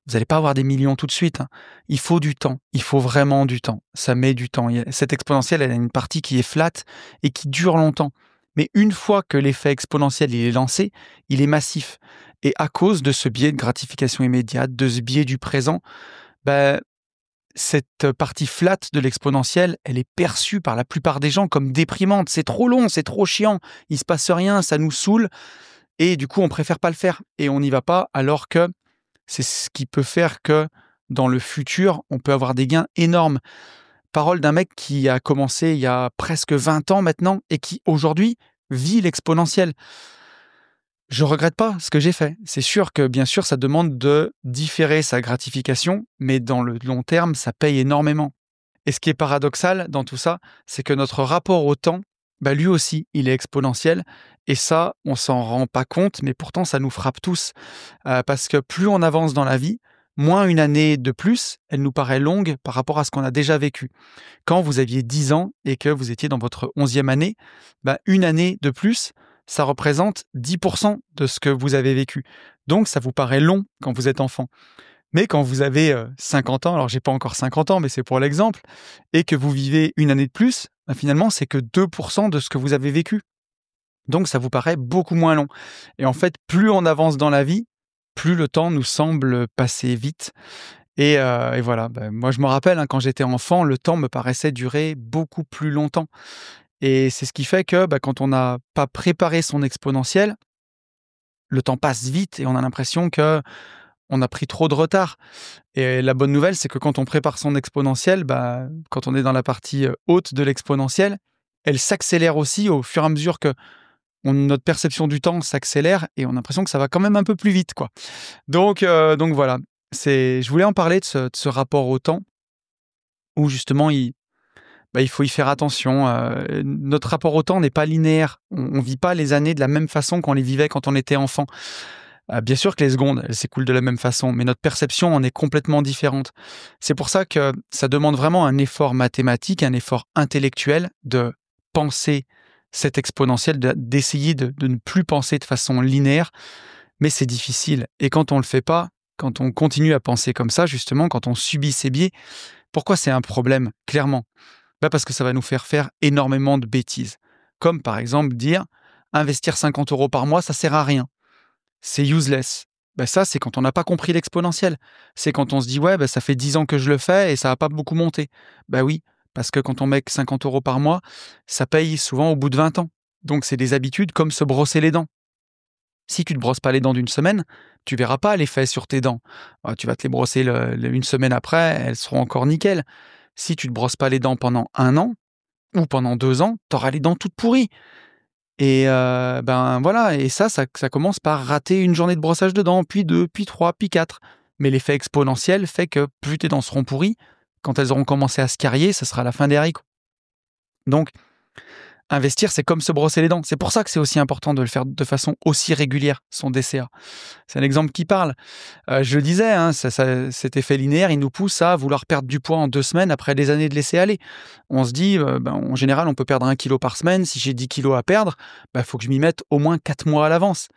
vous n'allez pas avoir des millions tout de suite, hein. Il faut du temps, il faut vraiment du temps. Ça met du temps. Cette exponentielle, elle a une partie qui est flat et qui dure longtemps. Mais une fois que l'effet exponentiel il est lancé, il est massif. Et à cause de ce biais de gratification immédiate, de ce biais du présent, ben, cette partie flat de l'exponentielle, elle est perçue par la plupart des gens comme déprimante. C'est trop long, c'est trop chiant, il se passe rien, ça nous saoule. Et du coup, on préfère pas le faire. Et on n'y va pas alors que c'est ce qui peut faire que dans le futur, on peut avoir des gains énormes. Parole d'un mec qui a commencé il y a presque 20 ans maintenant et qui aujourd'hui vit l'exponentiel. Je regrette pas ce que j'ai fait. C'est sûr que bien sûr, ça demande de différer sa gratification, mais dans le long terme, ça paye énormément. Et ce qui est paradoxal dans tout ça, c'est que notre rapport au temps, lui aussi, il est exponentiel. Et ça, on s'en rend pas compte, mais pourtant, ça nous frappe tous. Parce que plus on avance dans la vie, moins une année de plus, elle nous paraît longue par rapport à ce qu'on a déjà vécu. Quand vous aviez 10 ans et que vous étiez dans votre 11e année, une année de plus, ça représente 10% de ce que vous avez vécu. Donc, ça vous paraît long quand vous êtes enfant. Mais quand vous avez 50 ans, alors j'ai pas encore 50 ans, mais c'est pour l'exemple, et que vous vivez une année de plus, finalement, c'est que 2% de ce que vous avez vécu. Donc, ça vous paraît beaucoup moins long. Et en fait, plus on avance dans la vie, plus le temps nous semble passer vite. Et voilà, moi je me rappelle, hein, quand j'étais enfant, le temps me paraissait durer beaucoup plus longtemps. Et c'est ce qui fait que quand on n'a pas préparé son exponentielle, le temps passe vite et on a l'impression que on a pris trop de retard. Et la bonne nouvelle, c'est que quand on prépare son exponentielle, quand on est dans la partie haute de l'exponentielle, elle s'accélère aussi au fur et à mesure que notre perception du temps s'accélère et on a l'impression que ça va quand même un peu plus vite, quoi. Donc voilà, je voulais en parler de ce rapport au temps où justement il faut y faire attention. Notre rapport au temps n'est pas linéaire. On ne vit pas les années de la même façon qu'on les vivait quand on était enfant. Bien sûr que les secondes, elles s'écoulent de la même façon, mais notre perception en est complètement différente. C'est pour ça que ça demande vraiment un effort mathématique, un effort intellectuel de penser cette exponentielle, d'essayer de ne plus penser de façon linéaire, Mais c'est difficile. Et quand on le fait pas, quand on continue à penser comme ça, justement, quand on subit ces biais, pourquoi c'est un problème, clairement? Parce que ça va nous faire énormément de bêtises. Comme par exemple dire, investir 50 euros par mois, ça sert à rien. C'est useless. Ça, c'est quand on n'a pas compris l'exponentiel. C'est quand on se dit, ouais, ça fait 10 ans que je le fais et ça n'a pas beaucoup monté. Oui, parce que quand on met que 50 euros par mois, ça paye souvent au bout de 20 ans. Donc, c'est des habitudes comme se brosser les dents. Si tu ne te brosses pas les dents d'une semaine, tu verras pas l'effet sur tes dents. Tu vas te les brosser une semaine après, elles seront encore nickel. Si tu ne te brosses pas les dents pendant 1 an ou pendant 2 ans, tu auras les dents toutes pourries. Et voilà, et ça commence par rater une journée de brossage de dents, puis 2, puis 3, puis 4. Mais l'effet exponentiel fait que plus tes dents seront pourries, quand elles auront commencé à se carier, ce sera la fin des haricots. Donc, investir, c'est comme se brosser les dents. C'est pour ça que c'est aussi important de le faire de façon aussi régulière, son DCA. C'est un exemple qui parle. Je le disais, cet effet linéaire, il nous pousse à vouloir perdre du poids en 2 semaines après des années de laisser aller. On se dit, en général, on peut perdre 1 kilo par semaine. Si j'ai 10 kilos à perdre, faut que je m'y mette au moins 4 mois à l'avance.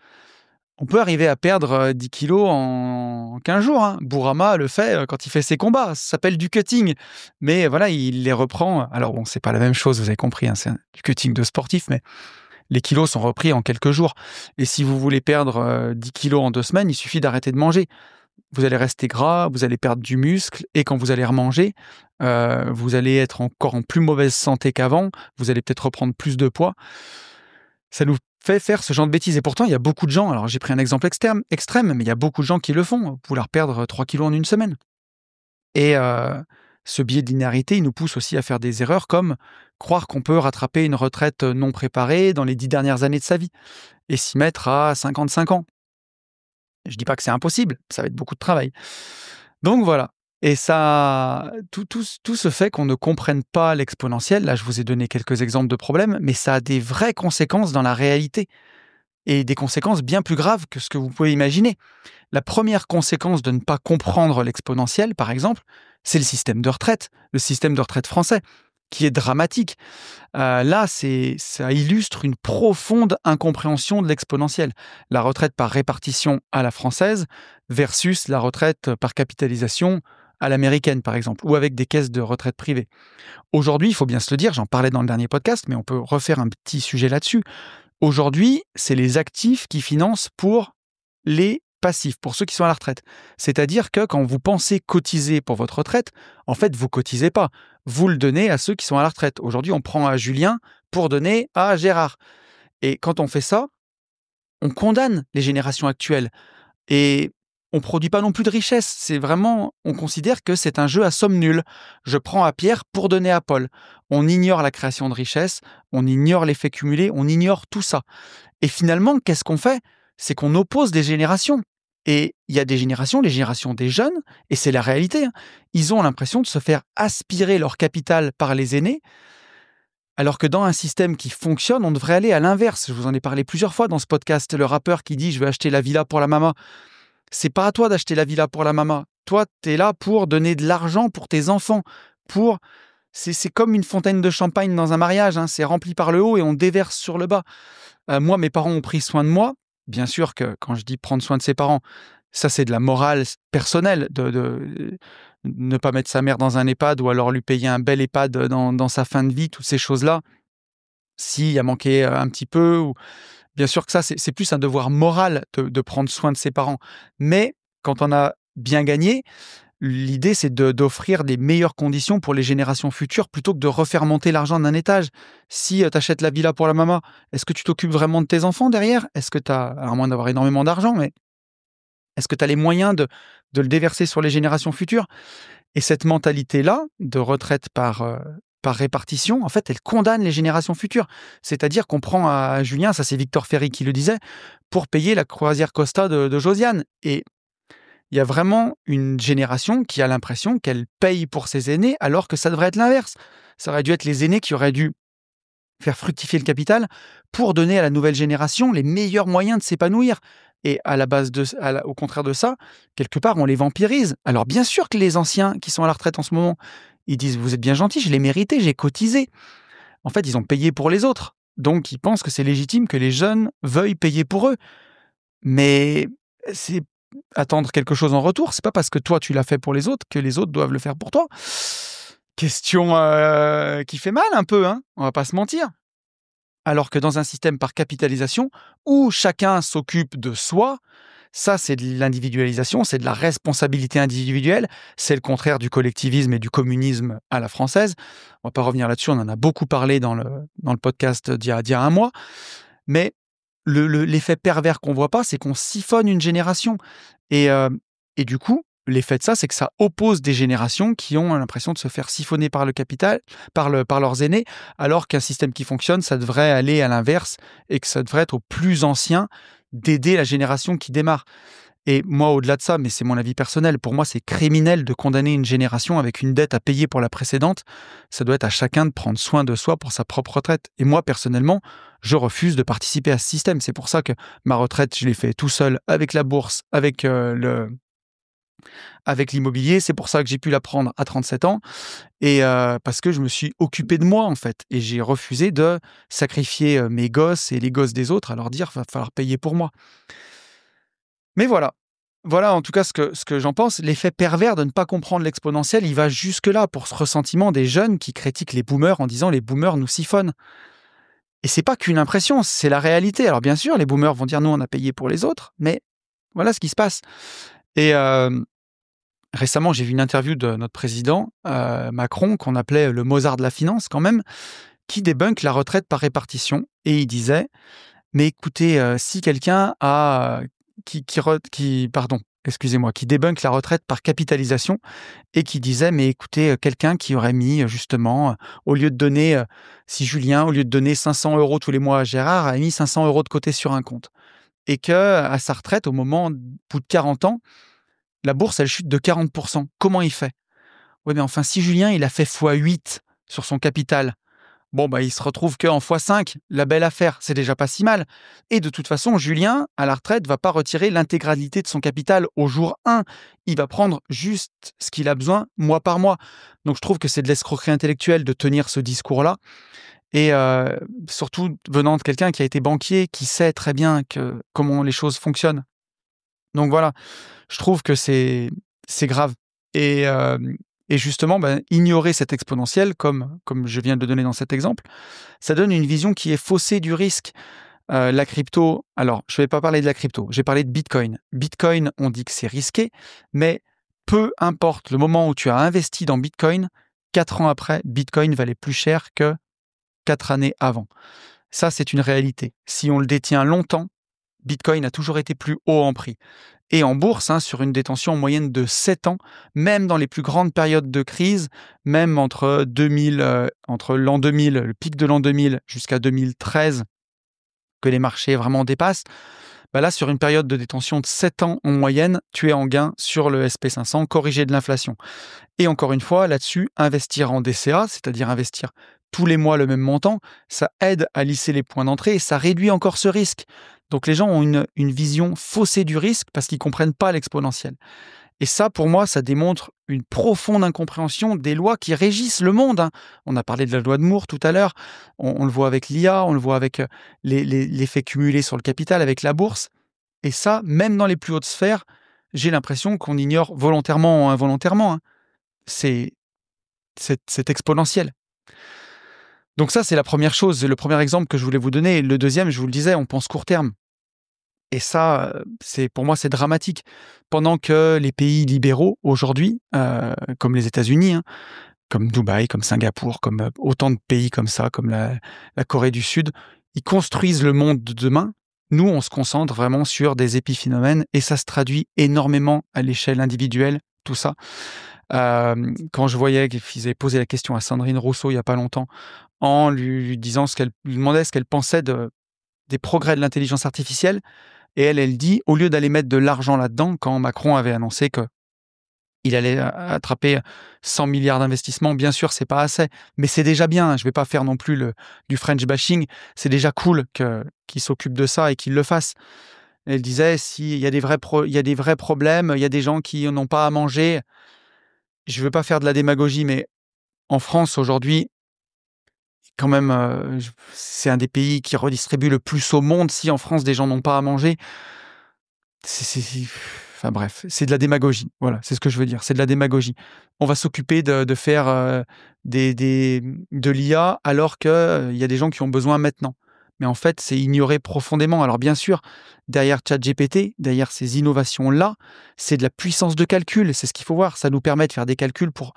On peut arriver à perdre 10 kilos en 15 jours. Bourama le fait quand il fait ses combats. Ça s'appelle du cutting. Mais voilà, il les reprend. Alors bon, c'est pas la même chose, vous avez compris. C'est du cutting de sportif, mais les kilos sont repris en quelques jours. Et si vous voulez perdre 10 kilos en 2 semaines, il suffit d'arrêter de manger. Vous allez rester gras, vous allez perdre du muscle, et quand vous allez remanger, vous allez être encore en plus mauvaise santé qu'avant, vous allez peut-être reprendre plus de poids. Ça nous fait faire ce genre de bêtises. Et pourtant, il y a beaucoup de gens, alors j'ai pris un exemple extrême, mais il y a beaucoup de gens qui le font, vouloir perdre 3 kilos en une semaine. Et ce biais de linéarité, il nous pousse aussi à faire des erreurs comme croire qu'on peut rattraper une retraite non préparée dans les 10 dernières années de sa vie et s'y mettre à 55 ans. Je dis pas que c'est impossible, ça va être beaucoup de travail. Donc voilà. Et ça, tout se fait qu'on ne comprenne pas l'exponentiel. Là, je vous ai donné quelques exemples de problèmes, mais ça a des vraies conséquences dans la réalité et des conséquences bien plus graves que ce que vous pouvez imaginer. La première conséquence de ne pas comprendre l'exponentiel, par exemple, c'est le système de retraite français, qui est dramatique. Là, ça illustre une profonde incompréhension de l'exponentiel. La retraite par répartition à la française versus la retraite par capitalisation à l'américaine, par exemple, ou avec des caisses de retraite privées. Aujourd'hui, il faut bien se le dire, j'en parlais dans le dernier podcast, mais on peut refaire un petit sujet là-dessus. Aujourd'hui, c'est les actifs qui financent pour les passifs, pour ceux qui sont à la retraite. C'est-à-dire que quand vous pensez cotiser pour votre retraite, en fait, vous cotisez pas. Vous le donnez à ceux qui sont à la retraite. Aujourd'hui, on prend à Julien pour donner à Gérard. Et quand on fait ça, on condamne les générations actuelles. Et on ne produit pas non plus de richesse. C'est vraiment, on considère que c'est un jeu à somme nulle. Je prends à Pierre pour donner à Paul. On ignore la création de richesse, on ignore l'effet cumulé, on ignore tout ça. Et finalement, qu'est-ce qu'on fait? C'est qu'on oppose des générations. Et il y a des générations, les générations des jeunes, et c'est la réalité, ils ont l'impression de se faire aspirer leur capital par les aînés, alors que dans un système qui fonctionne, on devrait aller à l'inverse. Je vous en ai parlé plusieurs fois dans ce podcast, le rappeur qui dit « je vais acheter la villa pour la maman ». C'est pas à toi d'acheter la villa pour la maman. Toi, tu es là pour donner de l'argent pour tes enfants. C'est comme une fontaine de champagne dans un mariage. C'est rempli par le haut et on déverse sur le bas. Moi, mes parents ont pris soin de moi. Bien sûr que quand je dis prendre soin de ses parents, ça c'est de la morale personnelle, de ne pas mettre sa mère dans un EHPAD ou alors lui payer un bel EHPAD dans sa fin de vie, toutes ces choses-là. S'il a manqué un petit peu, ou bien sûr que ça, c'est plus un devoir moral de prendre soin de ses parents. Mais quand on a bien gagné, l'idée, c'est d'offrir des meilleures conditions pour les générations futures plutôt que de refaire monter l'argent d'un étage. Si tu achètes la villa pour la maman, est-ce que tu t'occupes vraiment de tes enfants derrière? Est-ce que tu as, à moins d'avoir énormément d'argent, mais est-ce que tu as les moyens de le déverser sur les générations futures? Et cette mentalité-là, de retraite par répartition, en fait, elle condamne les générations futures. C'est-à-dire qu'on prend à Julien, ça c'est Victor Ferry qui le disait, pour payer la croisière Costa de Josiane. Et il y a vraiment une génération qui a l'impression qu'elle paye pour ses aînés, alors que ça devrait être l'inverse. Ça aurait dû être les aînés qui auraient dû faire fructifier le capital pour donner à la nouvelle génération les meilleurs moyens de s'épanouir. Et au contraire de ça, quelque part, on les vampirise. Alors bien sûr que les anciens qui sont à la retraite en ce moment, ils disent « vous êtes bien gentils, je l'ai mérité, j'ai cotisé ». En fait, ils ont payé pour les autres. Donc, ils pensent que c'est légitime que les jeunes veuillent payer pour eux. mais c'est attendre quelque chose en retour. C'est pas parce que toi, tu l'as fait pour les autres que les autres doivent le faire pour toi. Question qui fait mal un peu, hein, on va pas se mentir. Alors que dans un système par capitalisation, où chacun s'occupe de soi, ça c'est de l'individualisation, c'est de la responsabilité individuelle, c'est le contraire du collectivisme et du communisme à la française. On va pas revenir là-dessus, on en a beaucoup parlé dans le podcast d'il y a un mois, mais l'effet pervers qu'on voit pas, c'est qu'on siphonne une génération. Et, euh, et du coup, l'effet de ça, c'est que ça oppose des générations qui ont l'impression de se faire siphonner par le capital, par leurs aînés, alors qu'un système qui fonctionne, ça devrait aller à l'inverse et que ça devrait être aux plus anciens d'aider la génération qui démarre. Et moi, au-delà de ça, mais c'est mon avis personnel, pour moi, c'est criminel de condamner une génération avec une dette à payer pour la précédente. Ça doit être à chacun de prendre soin de soi pour sa propre retraite. Et moi, personnellement, je refuse de participer à ce système. C'est pour ça que ma retraite, je l'ai fait tout seul, avec la bourse, avec l'immobilier. C'est pour ça que j'ai pu la prendre à 37 ans. Et parce que je me suis occupé de moi, en fait. Et j'ai refusé de sacrifier mes gosses et les gosses des autres à leur dire qu'il va falloir payer pour moi. Mais voilà. Voilà en tout cas ce que j'en pense. L'effet pervers de ne pas comprendre l'exponentiel, il va jusque-là pour ce ressentiment des jeunes qui critiquent les boomers en disant les boomers nous siphonnent. Et c'est pas qu'une impression, c'est la réalité. Alors bien sûr, les boomers vont dire nous on a payé pour les autres, mais voilà ce qui se passe. Et récemment, j'ai vu une interview de notre président Macron qu'on appelait le Mozart de la finance quand même, qui débunk la retraite par répartition et il disait mais écoutez, si quelqu'un a qui débunk la retraite par capitalisation et qui disait: «Mais écoutez, quelqu'un qui aurait mis, justement, au lieu de donner, si Julien, au lieu de donner 500 € tous les mois à Gérard, a mis 500 € de côté sur un compte» et qu'à sa retraite, au bout de 40 ans, la bourse, elle chute de 40. Comment il fait? Oui, mais enfin, si Julien, il a fait x8 sur son capital, bon, bah, il se retrouve qu'en x5, la belle affaire, c'est déjà pas si mal. Et de toute façon, Julien, à la retraite, va pas retirer l'intégralité de son capital au jour 1. Il va prendre juste ce qu'il a besoin mois par mois. Donc je trouve que c'est de l'escroquerie intellectuelle de tenir ce discours-là. Et surtout venant de quelqu'un qui a été banquier, qui sait très bien comment les choses fonctionnent. Donc voilà, je trouve que c'est grave. Et, euh, et justement, ben, ignorer cette exponentielle, comme je viens de le donner dans cet exemple, ça donne une vision qui est faussée du risque. La crypto, alors je ne vais pas parler de la crypto, j'ai parlé de Bitcoin. Bitcoin, on dit que c'est risqué, mais peu importe le moment où tu as investi dans Bitcoin, 4 ans après, Bitcoin valait plus cher que 4 années avant. Ça, c'est une réalité. Si on le détient longtemps, Bitcoin a toujours été plus haut en prix. Et en bourse, sur une détention en moyenne de 7 ans, même dans les plus grandes périodes de crise, même entre l'an 2000, le pic de l'an 2000 jusqu'à 2013, que les marchés vraiment dépassent, bah là, sur une période de détention de 7 ans en moyenne, tu es en gain sur le SP500, corrigé de l'inflation. Et encore une fois, là-dessus, investir en DCA, c'est-à-dire investir tous les mois le même montant, ça aide à lisser les points d'entrée et ça réduit encore ce risque. Donc les gens ont une vision faussée du risque parce qu'ils ne comprennent pas l'exponentiel. Et ça, pour moi, ça démontre une profonde incompréhension des lois qui régissent le monde, hein. On a parlé de la loi de Moore tout à l'heure, on le voit avec l'IA, on le voit avec l'effet cumulé sur le capital, avec la bourse. Et ça, même dans les plus hautes sphères, j'ai l'impression qu'on ignore volontairement ou involontairement, hein. C'est c'est exponentiel. Donc ça, c'est la première chose, le premier exemple que je voulais vous donner. Le deuxième, je vous le disais, on pense court terme. Et ça, pour moi, c'est dramatique. Pendant que les pays libéraux, aujourd'hui, comme les États-Unis, hein, comme Dubaï, comme Singapour, comme autant de pays comme ça, comme la Corée du Sud, ils construisent le monde de demain. Nous, on se concentre vraiment sur des épiphénomènes et ça se traduit énormément à l'échelle individuelle, tout ça. Quand je voyais qu'ils avaient posé la question à Sandrine Rousseau il n'y a pas longtemps, en lui disant lui demandait ce qu'elle pensait des progrès de l'intelligence artificielle, et elle dit, au lieu d'aller mettre de l'argent là-dedans, quand Macron avait annoncé qu'il allait attraper 100 milliards d'investissements, bien sûr, c'est pas assez, mais c'est déjà bien. Je vais pas faire non plus du French bashing. C'est déjà cool qu'il s'occupe de ça et qu'il le fasse. Elle disait, s'il y a il y a des vrais problèmes, il y a des gens qui n'ont pas à manger. Je veux pas faire de la démagogie, mais en France aujourd'hui, quand même, c'est un des pays qui redistribue le plus au monde. Si en France des gens n'ont pas à manger, Enfin bref, c'est de la démagogie. Voilà, c'est ce que je veux dire. C'est de la démagogie. On va s'occuper de faire de l'IA alors qu'il y a des gens qui ont besoin maintenant. Mais en fait, c'est ignoré profondément. Alors bien sûr, derrière ChatGPT, derrière ces innovations-là, c'est de la puissance de calcul. C'est ce qu'il faut voir. Ça nous permet de faire des calculs pour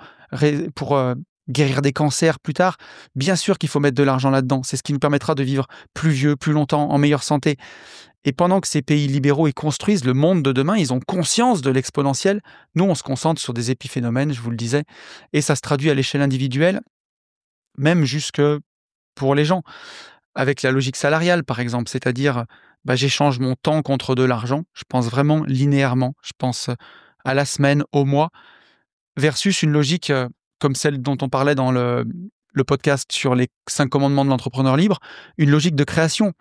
guérir des cancers plus tard. Bien sûr qu'il faut mettre de l'argent là-dedans. C'est ce qui nous permettra de vivre plus vieux, plus longtemps, en meilleure santé. Et pendant que ces pays libéraux y construisent le monde de demain, ils ont conscience de l'exponentiel. Nous, on se concentre sur des épiphénomènes, je vous le disais, et ça se traduit à l'échelle individuelle, même jusque pour les gens, avec la logique salariale, par exemple, c'est-à-dire, j'échange mon temps contre de l'argent, je pense vraiment linéairement, je pense à la semaine, au mois, versus une logique comme celle dont on parlait dans le podcast sur les 5 commandements de l'entrepreneur libre, une logique de création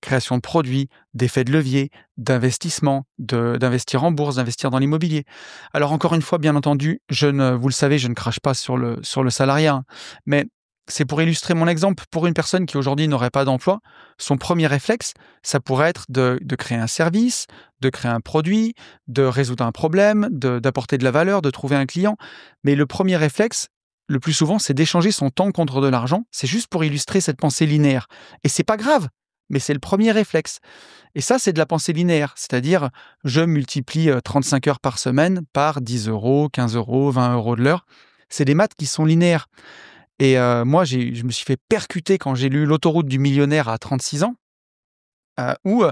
de produits, d'effets de levier, d'investissement, d'investir en bourse, d'investir dans l'immobilier. Alors encore une fois, bien entendu, vous le savez, je ne crache pas sur le salariat, hein, mais c'est pour illustrer mon exemple. Pour une personne qui aujourd'hui n'aurait pas d'emploi, son premier réflexe, ça pourrait être de créer un service, de créer un produit, de résoudre un problème, d'apporter de la valeur, de trouver un client. Mais le premier réflexe, le plus souvent, c'est d'échanger son temps contre de l'argent. C'est juste pour illustrer cette pensée linéaire. Et c'est pas grave, mais c'est le premier réflexe. Et ça, c'est de la pensée linéaire, c'est-à-dire je multiplie 35 heures par semaine par 10 euros, 15 euros, 20 euros de l'heure. C'est des maths qui sont linéaires. Et moi, je me suis fait percuter quand j'ai lu L'autoroute du millionnaire à 36 ans, où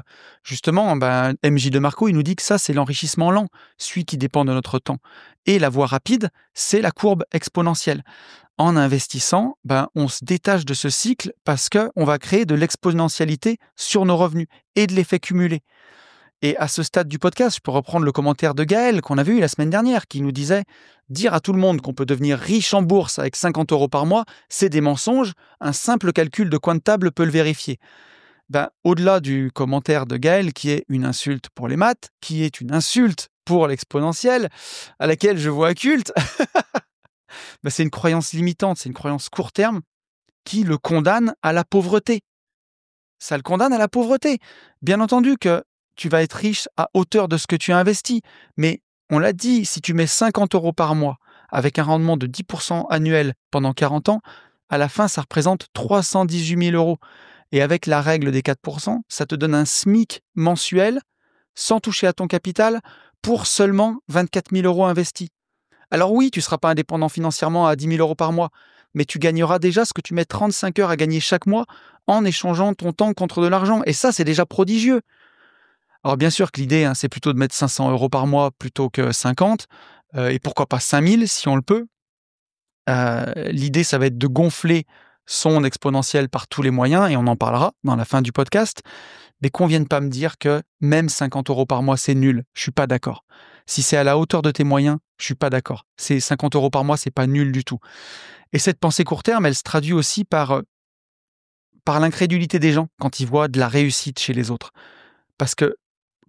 justement, MJ de Marco, il nous dit que ça, c'est l'enrichissement lent, celui qui dépend de notre temps. Et la voie rapide, c'est la courbe exponentielle. En investissant, on se détache de ce cycle parce qu'on va créer de l'exponentialité sur nos revenus et de l'effet cumulé. Et à ce stade du podcast, je peux reprendre le commentaire de Gaël qu'on avait eu la semaine dernière, qui nous disait « Dire à tout le monde qu'on peut devenir riche en bourse avec 50 euros par mois, c'est des mensonges, un simple calcul de coin de table peut le vérifier. » Au-delà du commentaire de Gaël, qui est une insulte pour les maths, qui est une insulte pour l'exponentiel, à laquelle je vois culte, c'est une croyance limitante, c'est une croyance court terme qui le condamne à la pauvreté. Ça le condamne à la pauvreté. Bien entendu que tu vas être riche à hauteur de ce que tu as investi, mais on l'a dit, si tu mets 50 euros par mois avec un rendement de 10% annuel pendant 40 ans, à la fin, ça représente 318 000 euros. Et avec la règle des 4%, ça te donne un SMIC mensuel, sans toucher à ton capital, pour seulement 24 000 euros investis. Alors oui, tu ne seras pas indépendant financièrement à 10 000 euros par mois, mais tu gagneras déjà ce que tu mets 35 heures à gagner chaque mois en échangeant ton temps contre de l'argent. Et ça, c'est déjà prodigieux. Alors bien sûr que l'idée, c'est plutôt de mettre 500 euros par mois plutôt que 50, et pourquoi pas 5 000 si on le peut. L'idée, ça va être de gonfler son exponentiel par tous les moyens, et on en parlera dans la fin du podcast, mais qu'on ne vienne pas me dire que même 50 euros par mois, c'est nul. Je ne suis pas d'accord. Si c'est à la hauteur de tes moyens, je ne suis pas d'accord. C'est 50 euros par mois, c'est pas nul du tout. Et cette pensée court terme, elle se traduit aussi par l'incrédulité des gens quand ils voient de la réussite chez les autres. Parce que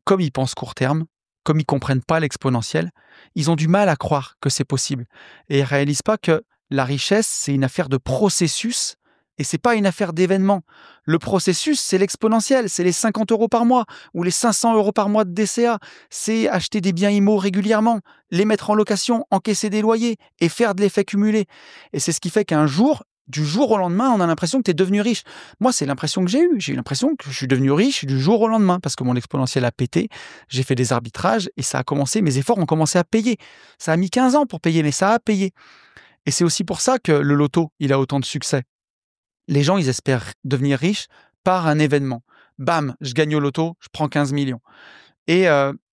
comme ils pensent court terme, comme ils ne comprennent pas l'exponentiel, ils ont du mal à croire que c'est possible. Et ils ne réalisent pas que la richesse, c'est une affaire de processus et ce n'est pas une affaire d'événement. Le processus, c'est l'exponentiel, c'est les 50 euros par mois ou les 500 euros par mois de DCA. C'est acheter des biens immo régulièrement, les mettre en location, encaisser des loyers et faire de l'effet cumulé. Et c'est ce qui fait qu'un jour, du jour au lendemain, on a l'impression que tu es devenu riche. Moi, c'est l'impression que j'ai eue. J'ai eu l'impression que je suis devenu riche du jour au lendemain parce que mon exponentiel a pété. J'ai fait des arbitrages et ça a commencé, mes efforts ont commencé à payer. Ça a mis 15 ans pour payer, mais ça a payé. Et c'est aussi pour ça que le loto, il a autant de succès. Les gens, ils espèrent devenir riches par un événement. Bam, je gagne au loto, je prends 15 millions. Et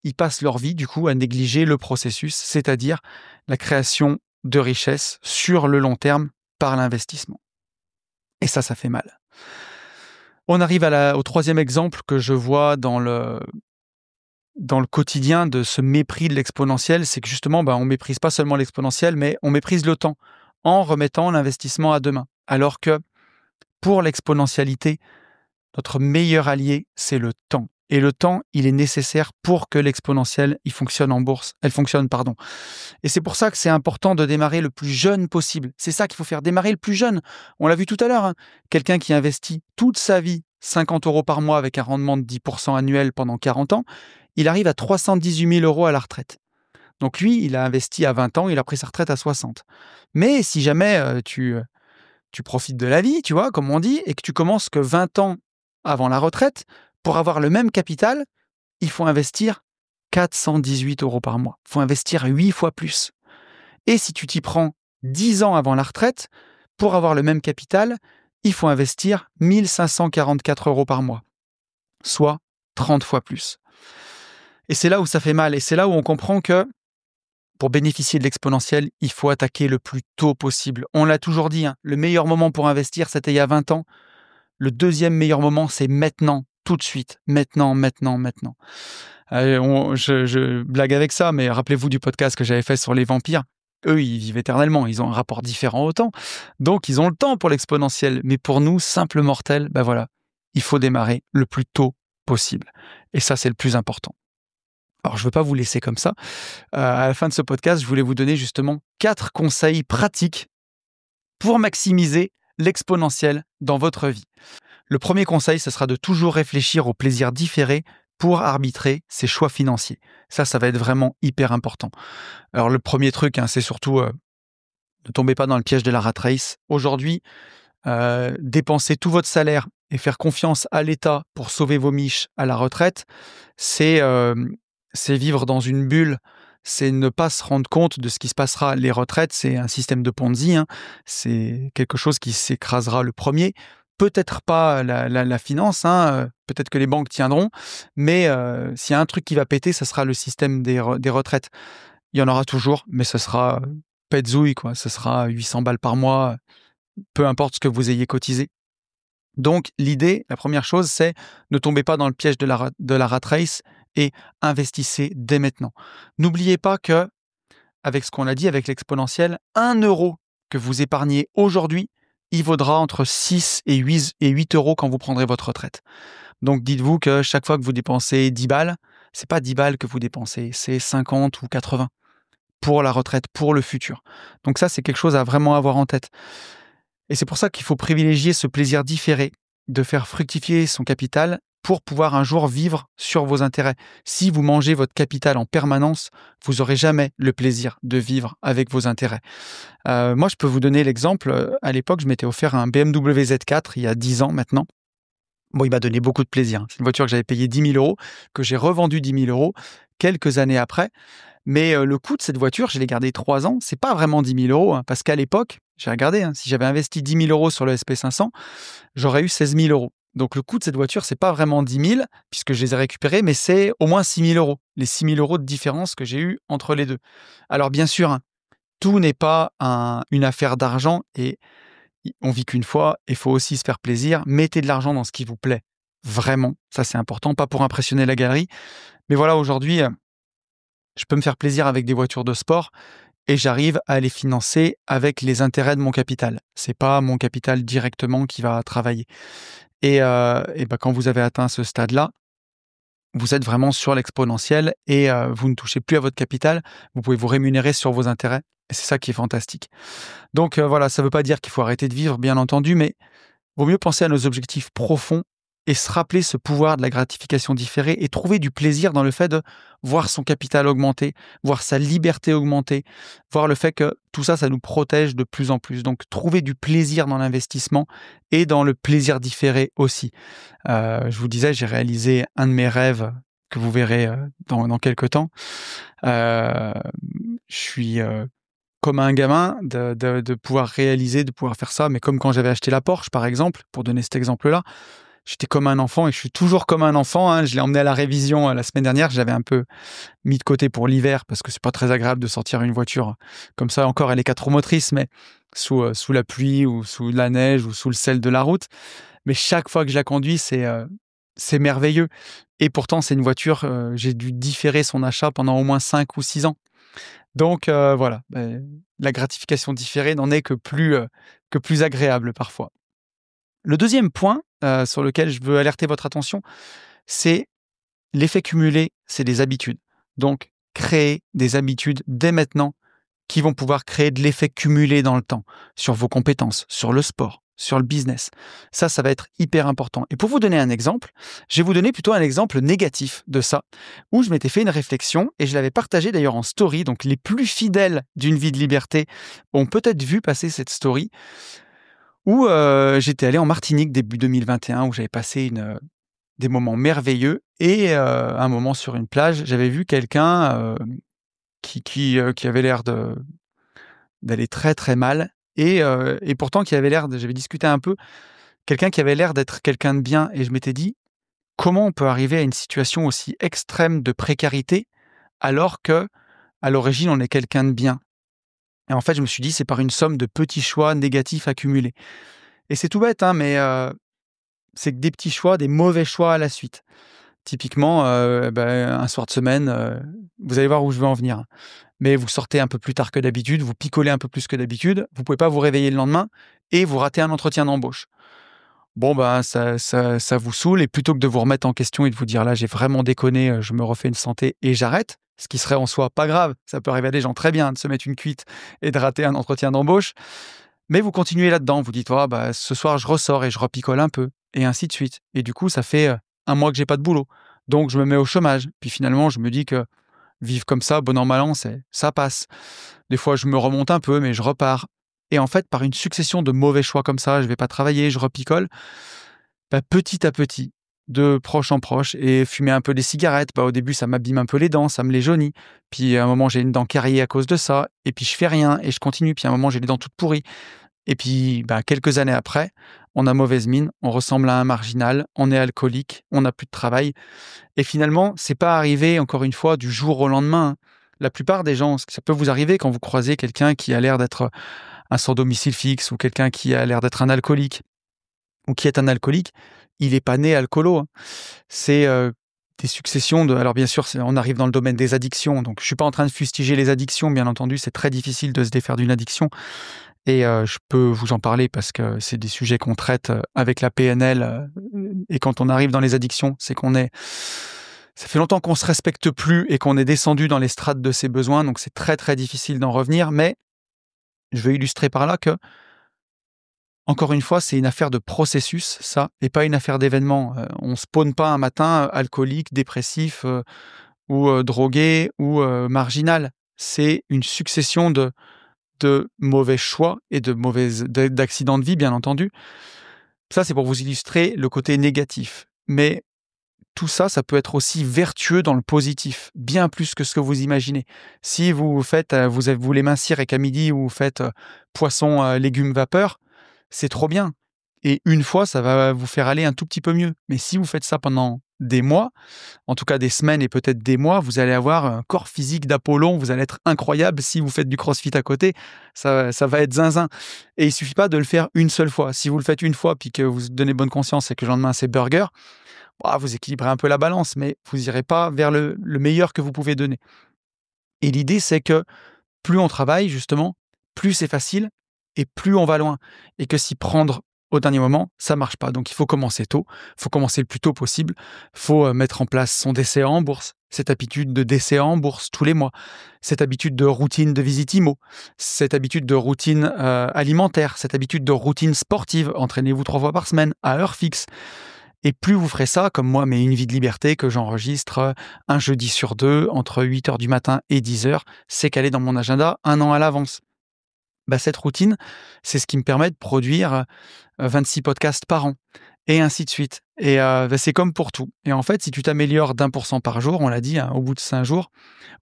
ils passent leur vie, du coup, à négliger le processus, c'est-à-dire la création de richesses sur le long terme par l'investissement. Et ça fait mal. On arrive au troisième exemple que je vois dans le quotidien de ce mépris de l'exponentiel, c'est que justement, on ne méprise pas seulement l'exponentiel, mais on méprise le temps en remettant l'investissement à demain. Alors que pour l'exponentialité, notre meilleur allié, c'est le temps. Et le temps, il est nécessaire pour que l'exponentielle, elle fonctionne. Et c'est pour ça que c'est important de démarrer le plus jeune possible. C'est ça qu'il faut faire, démarrer le plus jeune. On l'a vu tout à l'heure, quelqu'un qui investit toute sa vie 50 euros par mois avec un rendement de 10% annuel pendant 40 ans, il arrive à 318 000 € à la retraite. Donc lui, il a investi à 20 ans, il a pris sa retraite à 60. Mais si jamais tu profites de la vie, tu vois, comme on dit, et que tu commences que 20 ans avant la retraite, pour avoir le même capital, il faut investir 418 € par mois. Il faut investir 8 fois plus. Et si tu t'y prends 10 ans avant la retraite, pour avoir le même capital, il faut investir 1 544 € par mois, soit 30 fois plus. Et c'est là où ça fait mal, et c'est là où on comprend que pour bénéficier de l'exponentiel, il faut attaquer le plus tôt possible. On l'a toujours dit, le meilleur moment pour investir, c'était il y a 20 ans. Le deuxième meilleur moment, c'est maintenant, tout de suite. Maintenant. Je blague avec ça, mais rappelez-vous du podcast que j'avais fait sur les vampires. Eux, ils vivent éternellement, ils ont un rapport différent au temps. Donc, ils ont le temps pour l'exponentiel. Mais pour nous, simples mortels, il faut démarrer le plus tôt possible. Et ça, c'est le plus important. Alors, je ne veux pas vous laisser comme ça. À la fin de ce podcast, je voulais vous donner justement 4 conseils pratiques pour maximiser l'exponentiel dans votre vie. Le premier conseil, ce sera de toujours réfléchir au plaisir différé pour arbitrer ses choix financiers. Ça va être vraiment hyper important. Alors, le premier truc, c'est surtout ne tombez pas dans le piège de la rat race. Aujourd'hui, dépenser tout votre salaire et faire confiance à l'État pour sauver vos miches à la retraite, c'est vivre dans une bulle, c'est ne pas se rendre compte de ce qui se passera. Les retraites, c'est un système de Ponzi, c'est quelque chose qui s'écrasera le premier. Peut-être pas la finance, peut-être que les banques tiendront, mais s'il y a un truc qui va péter, ça sera le système des retraites. Il y en aura toujours, mais ce sera pète-zouille, quoi. Ce sera 800 balles par mois, peu importe ce que vous ayez cotisé. Donc, l'idée, la première chose, c'est ne tombez pas dans le piège de la rat race et investissez dès maintenant. N'oubliez pas que, avec ce qu'on a dit, avec l'exponentiel, 1 euro que vous épargnez aujourd'hui, il vaudra entre 6 et 8 € quand vous prendrez votre retraite. Donc, dites-vous que chaque fois que vous dépensez 10 balles, c'est pas 10 balles que vous dépensez, c'est 50 ou 80 pour la retraite, pour le futur. Donc ça, c'est quelque chose à vraiment avoir en tête. Et c'est pour ça qu'il faut privilégier ce plaisir différé de faire fructifier son capital pour pouvoir un jour vivre sur vos intérêts. Si vous mangez votre capital en permanence, vous n'aurez jamais le plaisir de vivre avec vos intérêts. Moi, je peux vous donner l'exemple. À l'époque, je m'étais offert un BMW Z4 il y a 10 ans maintenant. Bon, il m'a donné beaucoup de plaisir. C'est une voiture que j'avais payée 10 000 €, que j'ai revendue 10 000 € quelques années après. Mais le coût de cette voiture, je l'ai gardée 3 ans, c'est pas vraiment 10 000 €, parce qu'à l'époque, j'ai regardé, si j'avais investi 10 000 € sur le SP500, j'aurais eu 16 000 €. Donc le coût de cette voiture, c'est pas vraiment 10 000, puisque je les ai récupérés, mais c'est au moins 6 000 €, les 6 000 € de différence que j'ai eu entre les deux. Alors bien sûr, tout n'est pas une affaire d'argent, et on vit qu'une fois, il faut aussi se faire plaisir. Mettez de l'argent dans ce qui vous plaît, vraiment, ça c'est important, pas pour impressionner la galerie. Mais voilà, aujourd'hui, je peux me faire plaisir avec des voitures de sport et j'arrive à les financer avec les intérêts de mon capital. C'est pas mon capital directement qui va travailler. Et quand vous avez atteint ce stade-là, vous êtes vraiment sur l'exponentiel et vous ne touchez plus à votre capital. Vous pouvez vous rémunérer sur vos intérêts et c'est ça qui est fantastique. Donc voilà, ça ne veut pas dire qu'il faut arrêter de vivre, bien entendu, mais vaut mieux penser à nos objectifs profonds et se rappeler ce pouvoir de la gratification différée et trouver du plaisir dans le fait de voir son capital augmenter, voir sa liberté augmenter, voir le fait que tout ça, ça nous protège de plus en plus. Donc, trouver du plaisir dans l'investissement et dans le plaisir différé aussi. Je vous disais, j'ai réalisé un de mes rêves que vous verrez dans quelques temps. Je suis comme un gamin de pouvoir réaliser, de pouvoir faire ça, mais comme quand j'avais acheté la Porsche, par exemple, pour donner cet exemple-là, j'étais comme un enfant et je suis toujours comme un enfant. Je l'ai emmené à la révision la semaine dernière. Je l'avais un peu mis de côté pour l'hiver parce que c'est pas très agréable de sortir une voiture comme ça. Encore, elle est 4 roues motrices, mais sous la pluie ou sous la neige ou sous le sel de la route. Mais chaque fois que je la conduis, c'est merveilleux. Et pourtant, c'est une voiture, j'ai dû différer son achat pendant au moins 5 ou 6 ans. Donc voilà, la gratification différée n'en est que plus agréable parfois. Le deuxième point sur lequel je veux alerter votre attention, c'est l'effet cumulé, c'est des habitudes. Donc, créez des habitudes dès maintenant qui vont pouvoir créer de l'effet cumulé dans le temps, sur vos compétences, sur le sport, sur le business. Ça va être hyper important. Et pour vous donner un exemple, je vais vous donner plutôt un exemple négatif de ça, où je m'étais fait une réflexion et je l'avais partagé d'ailleurs en story. Donc les plus fidèles d'une vie de liberté ont peut-être vu passer cette story, où j'étais allé en Martinique début 2021, où j'avais passé des moments merveilleux. Et un moment sur une plage, j'avais vu quelqu'un qui avait l'air d'aller très très mal. Et pourtant qui avait l'air j'avais discuté un peu, quelqu'un qui avait l'air d'être quelqu'un de bien. Et je m'étais dit, comment on peut arriver à une situation aussi extrême de précarité alors que à l'origine on est quelqu'un de bien? Et en fait, je me suis dit, c'est par une somme de petits choix négatifs accumulés. Et c'est tout bête, hein, mais c'est que des petits choix, des mauvais choix à la suite. Typiquement, un soir de semaine, vous allez voir où je veux en venir. Mais vous sortez un peu plus tard que d'habitude, vous picolez un peu plus que d'habitude, vous pouvez pas vous réveiller le lendemain et vous ratez un entretien d'embauche. Bon, ben, ça vous saoule, et plutôt que de vous remettre en question et de vous dire: «Là, j'ai vraiment déconné, je me refais une santé et j'arrête», ce qui serait en soi pas grave, ça peut arriver à des gens très bien de se mettre une cuite et de rater un entretien d'embauche, mais vous continuez là-dedans. Vous dites: «Oh, bah, ce soir, je ressors et je repicole un peu», et ainsi de suite. Et du coup, ça fait 1 mois que j'ai pas de boulot, donc je me mets au chômage. Puis finalement, je me dis que vivre comme ça, bon an mal an, ça passe. Des fois, je me remonte un peu, mais je repars. Et en fait, par une succession de mauvais choix comme ça, je vais pas travailler, je repicole, bah, petit à petit, de proche en proche. Et fumer un peu des cigarettes, bah, au début, ça m'abîme un peu les dents, ça me les jaunit. Puis à un moment, j'ai une dent carriée à cause de ça, et puis je fais rien et je continue. Puis à un moment, j'ai les dents toutes pourries. Et puis, bah, quelques années après, on a mauvaise mine, on ressemble à un marginal, on est alcoolique, on n'a plus de travail. Et finalement, c'est pas arrivé, encore une fois, du jour au lendemain, hein. La plupart des gens, ça peut vous arriver quand vous croisez quelqu'un qui a l'air d'être un sans domicile fixe, ou quelqu'un qui a l'air d'être un alcoolique, ou qui est un alcoolique, il est pas né alcoolo, hein. C'est des successions de... Alors bien sûr, on arrive dans le domaine des addictions, donc je suis pas en train de fustiger les addictions, bien entendu, c'est très difficile de se défaire d'une addiction. Et je peux vous en parler parce que c'est des sujets qu'on traite avec la PNL. Et quand on arrive dans les addictions, c'est qu'on est... Ça fait longtemps qu'on se respecte plus et qu'on est descendu dans les strates de ses besoins, donc c'est très très difficile d'en revenir. Mais je veux illustrer par là que, encore une fois, c'est une affaire de processus, ça, et pas une affaire d'événement. On spawn pas un matin alcoolique, dépressif, ou drogué, ou marginal. C'est une succession de mauvais choix et d'accidents de vie, bien entendu. Ça, c'est pour vous illustrer le côté négatif. Mais tout ça, ça peut être aussi vertueux dans le positif, bien plus que ce que vous imaginez. Si vous faites, vous voulez mincir et qu'à midi, vous faites poisson, légumes, vapeur, c'est trop bien. Et une fois, ça va vous faire aller un tout petit peu mieux. Mais si vous faites ça pendant des mois, en tout cas des semaines et peut-être des mois, vous allez avoir un corps physique d'Apollon, vous allez être incroyable. Si vous faites du crossfit à côté, ça va être zinzin. Et il suffit pas de le faire une seule fois. Si vous le faites une fois, puis que vous vous donnez bonne conscience et que le lendemain c'est burger, bah, vous équilibrez un peu la balance, mais vous irez pas vers le meilleur que vous pouvez donner. Et l'idée, c'est que plus on travaille, justement, plus c'est facile et plus on va loin. Et que s'y prendre au dernier moment, ça marche pas. Donc il faut commencer tôt, il faut commencer le plus tôt possible, il faut mettre en place son DCA en bourse, cette habitude de DCA en bourse tous les mois, cette habitude de routine de visite IMO, cette habitude de routine alimentaire, cette habitude de routine sportive, entraînez-vous 3 fois par semaine à heure fixe. Et plus vous ferez ça, comme moi, mais Une vie de liberté que j'enregistre un jeudi sur 2 entre 8h du matin et 10h, c'est calé dans mon agenda 1 an à l'avance. Bah, cette routine, c'est ce qui me permet de produire 26 podcasts par an, et ainsi de suite. Et c'est comme pour tout. Et en fait, si tu t'améliores d'1% par jour, on l'a dit, hein, au bout de 5 jours,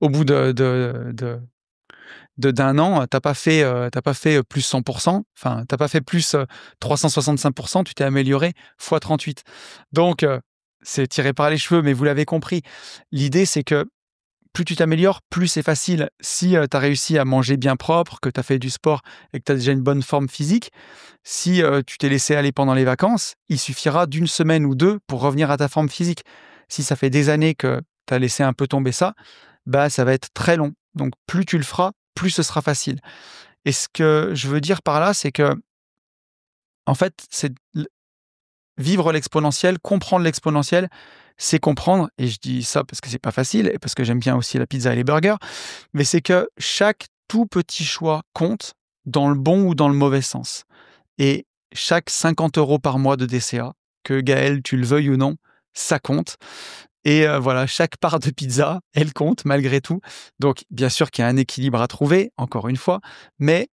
au bout d'un an, t'as pas fait plus 100%, enfin, t'as pas fait plus 365%, tu t'es amélioré fois 38. Donc, c'est tiré par les cheveux, mais vous l'avez compris. L'idée, c'est que plus tu t'améliores, plus c'est facile. Si tu as réussi à manger bien propre, que tu as fait du sport et que tu as déjà une bonne forme physique, si tu t'es laissé aller pendant les vacances, il suffira d'1 semaine ou 2 pour revenir à ta forme physique. Si ça fait des années que tu as laissé un peu tomber ça, bah, ça va être très long. Donc plus tu le feras, plus ce sera facile. Et ce que je veux dire par là, c'est que, en fait, c'est vivre l'exponentiel, comprendre l'exponentiel, c'est comprendre, et je dis ça parce que c'est pas facile et parce que j'aime bien aussi la pizza et les burgers, mais c'est que chaque tout petit choix compte dans le bon ou dans le mauvais sens. Et chaque 50 € par mois de DCA, que Gaël, tu le veuilles ou non, ça compte. Et voilà, chaque part de pizza, elle compte malgré tout. Donc, bien sûr qu'il y a un équilibre à trouver, encore une fois, mais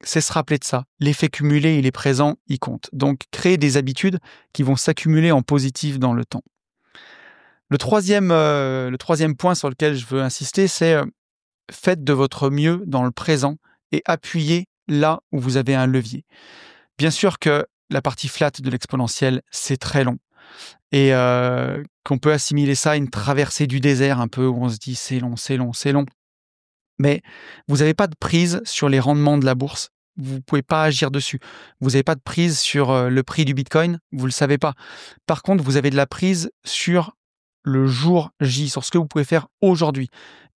c'est se rappeler de ça. L'effet cumulé, il est présent, il compte. Donc, créer des habitudes qui vont s'accumuler en positif dans le temps. Le troisième point sur lequel je veux insister, c'est faites de votre mieux dans le présent et appuyez là où vous avez un levier. Bien sûr que la partie flat de l'exponentielle, c'est très long. Et qu'on peut assimiler ça à une traversée du désert un peu, où on se dit c'est long, c'est long, c'est long. Mais vous n'avez pas de prise sur les rendements de la bourse. Vous ne pouvez pas agir dessus. Vous n'avez pas de prise sur le prix du Bitcoin. Vous ne le savez pas. Par contre, vous avez de la prise sur le jour J, sur ce que vous pouvez faire aujourd'hui.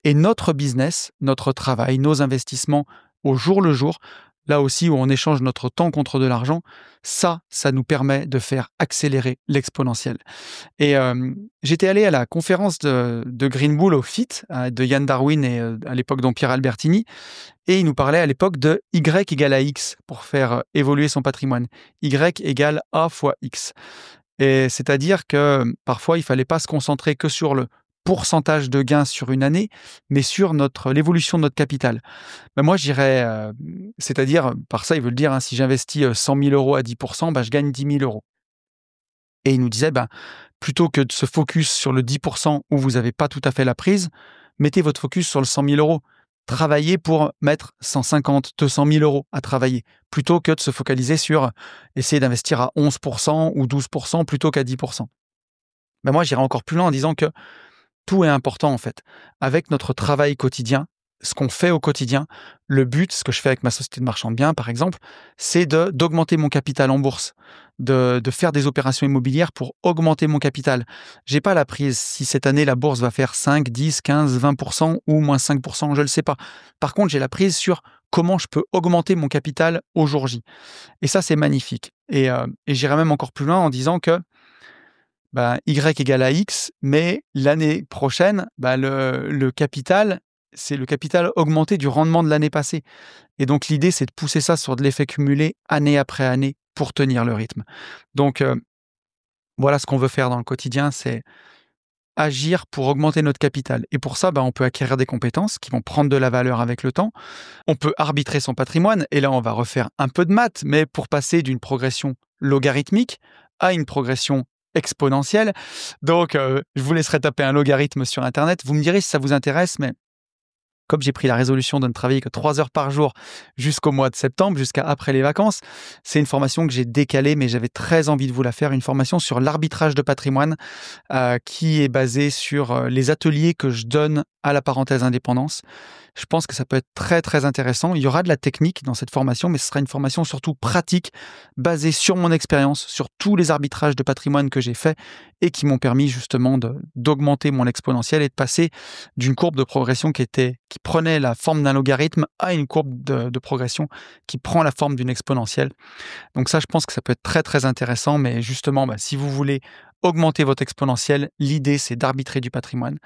Et notre business, notre travail, nos investissements au jour le jour, là aussi où on échange notre temps contre de l'argent, ça nous permet de faire accélérer l'exponentiel. Et j'étais allé à la conférence de Green Bull au FIT, de Yann Darwin et à l'époque Pierre Albertini, et il nous parlait à l'époque de Y égale à X pour faire évoluer son patrimoine. Y égale A fois X. Et c'est-à-dire que parfois, il fallait pas se concentrer que sur le pourcentage de gains sur une année, mais sur l'évolution de notre capital. Ben moi, j'irais, c'est-à-dire, par ça, il veut le dire, si j'investis 100 000 € à 10%, je gagne 10 000 €. Et il nous disait, plutôt que de se focus sur le 10% où vous n'avez pas tout à fait la prise, mettez votre focus sur le 100 000 €. Travaillez pour mettre 150, 200 000 € à travailler, plutôt que de se focaliser sur essayer d'investir à 11% ou 12% plutôt qu'à 10%. Moi, j'irais encore plus loin en disant que tout est important en fait. Avec notre travail quotidien, ce qu'on fait au quotidien, le but, ce que je fais avec ma société de marchand de biens par exemple, c'est d'augmenter mon capital en bourse, de faire des opérations immobilières pour augmenter mon capital. J'ai pas la prise si cette année la bourse va faire 5, 10, 15, 20% ou moins 5%, je le sais pas. Par contre, j'ai la prise sur comment je peux augmenter mon capital au jour J. Et ça, c'est magnifique. Et j'irai même encore plus loin en disant que Y égale à X, mais l'année prochaine, le capital, c'est le capital augmenté du rendement de l'année passée. Et donc, l'idée, c'est de pousser ça sur de l'effet cumulé année après année pour tenir le rythme. Donc, voilà ce qu'on veut faire dans le quotidien, c'est agir pour augmenter notre capital. Et pour ça, on peut acquérir des compétences qui vont prendre de la valeur avec le temps. On peut arbitrer son patrimoine, et là, on va refaire un peu de maths, mais pour passer d'une progression logarithmique à une progression exponentielle. Donc, je vous laisserai taper un logarithme sur Internet. Vous me direz si ça vous intéresse, mais comme j'ai pris la résolution de ne travailler que 3 heures par jour jusqu'au mois de septembre, jusqu'à après les vacances, c'est une formation que j'ai décalée, mais j'avais très envie de vous la faire, une formation sur l'arbitrage de patrimoine qui est basée sur les ateliers que je donne à la parenthèse indépendance. Je pense que ça peut être très, très intéressant. Il y aura de la technique dans cette formation, mais ce sera une formation surtout pratique, basée sur mon expérience, sur tous les arbitrages de patrimoine que j'ai faits et qui m'ont permis justement d'augmenter mon exponentiel et de passer d'une courbe de progression qui prenait la forme d'un logarithme à une courbe de progression qui prend la forme d'une exponentielle. Donc ça, je pense que ça peut être très, très intéressant, mais justement, si vous voulez augmenter votre exponentielle, l'idée, c'est d'arbitrer du patrimoine.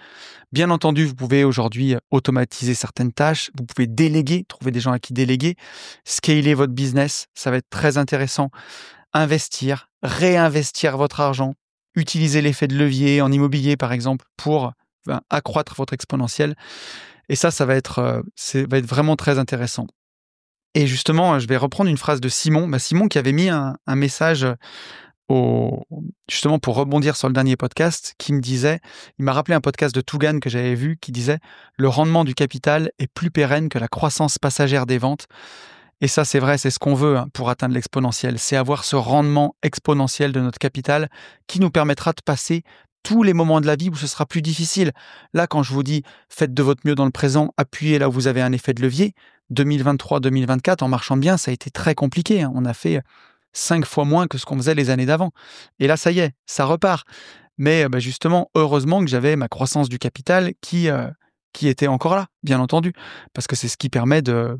Bien entendu, vous pouvez aujourd'hui automatiser certaines tâches, vous pouvez déléguer, trouver des gens à qui déléguer, scaler votre business, ça va être très intéressant. Investir, réinvestir votre argent, utiliser l'effet de levier en immobilier, par exemple, pour accroître votre exponentielle. Et ça va être vraiment très intéressant. Et justement, je vais reprendre une phrase de Simon. Simon qui avait mis un message justement pour rebondir sur le dernier podcast, qui me disait, il m'a rappelé un podcast de Tougan que j'avais vu, qui disait « Le rendement du capital est plus pérenne que la croissance passagère des ventes ». Et ça, c'est vrai, c'est ce qu'on veut pour atteindre l'exponentiel. C'est avoir ce rendement exponentiel de notre capital qui nous permettra de passer tous les moments de la vie où ce sera plus difficile. Là, quand je vous dis « Faites de votre mieux dans le présent, appuyez là où vous avez un effet de levier », 2023-2024, en marchand bien, ça a été très compliqué. On a fait 5 fois moins que ce qu'on faisait les années d'avant. Et là, ça y est, ça repart. Mais justement, heureusement que j'avais ma croissance du capital qui était encore là, bien entendu, parce que c'est ce qui permet de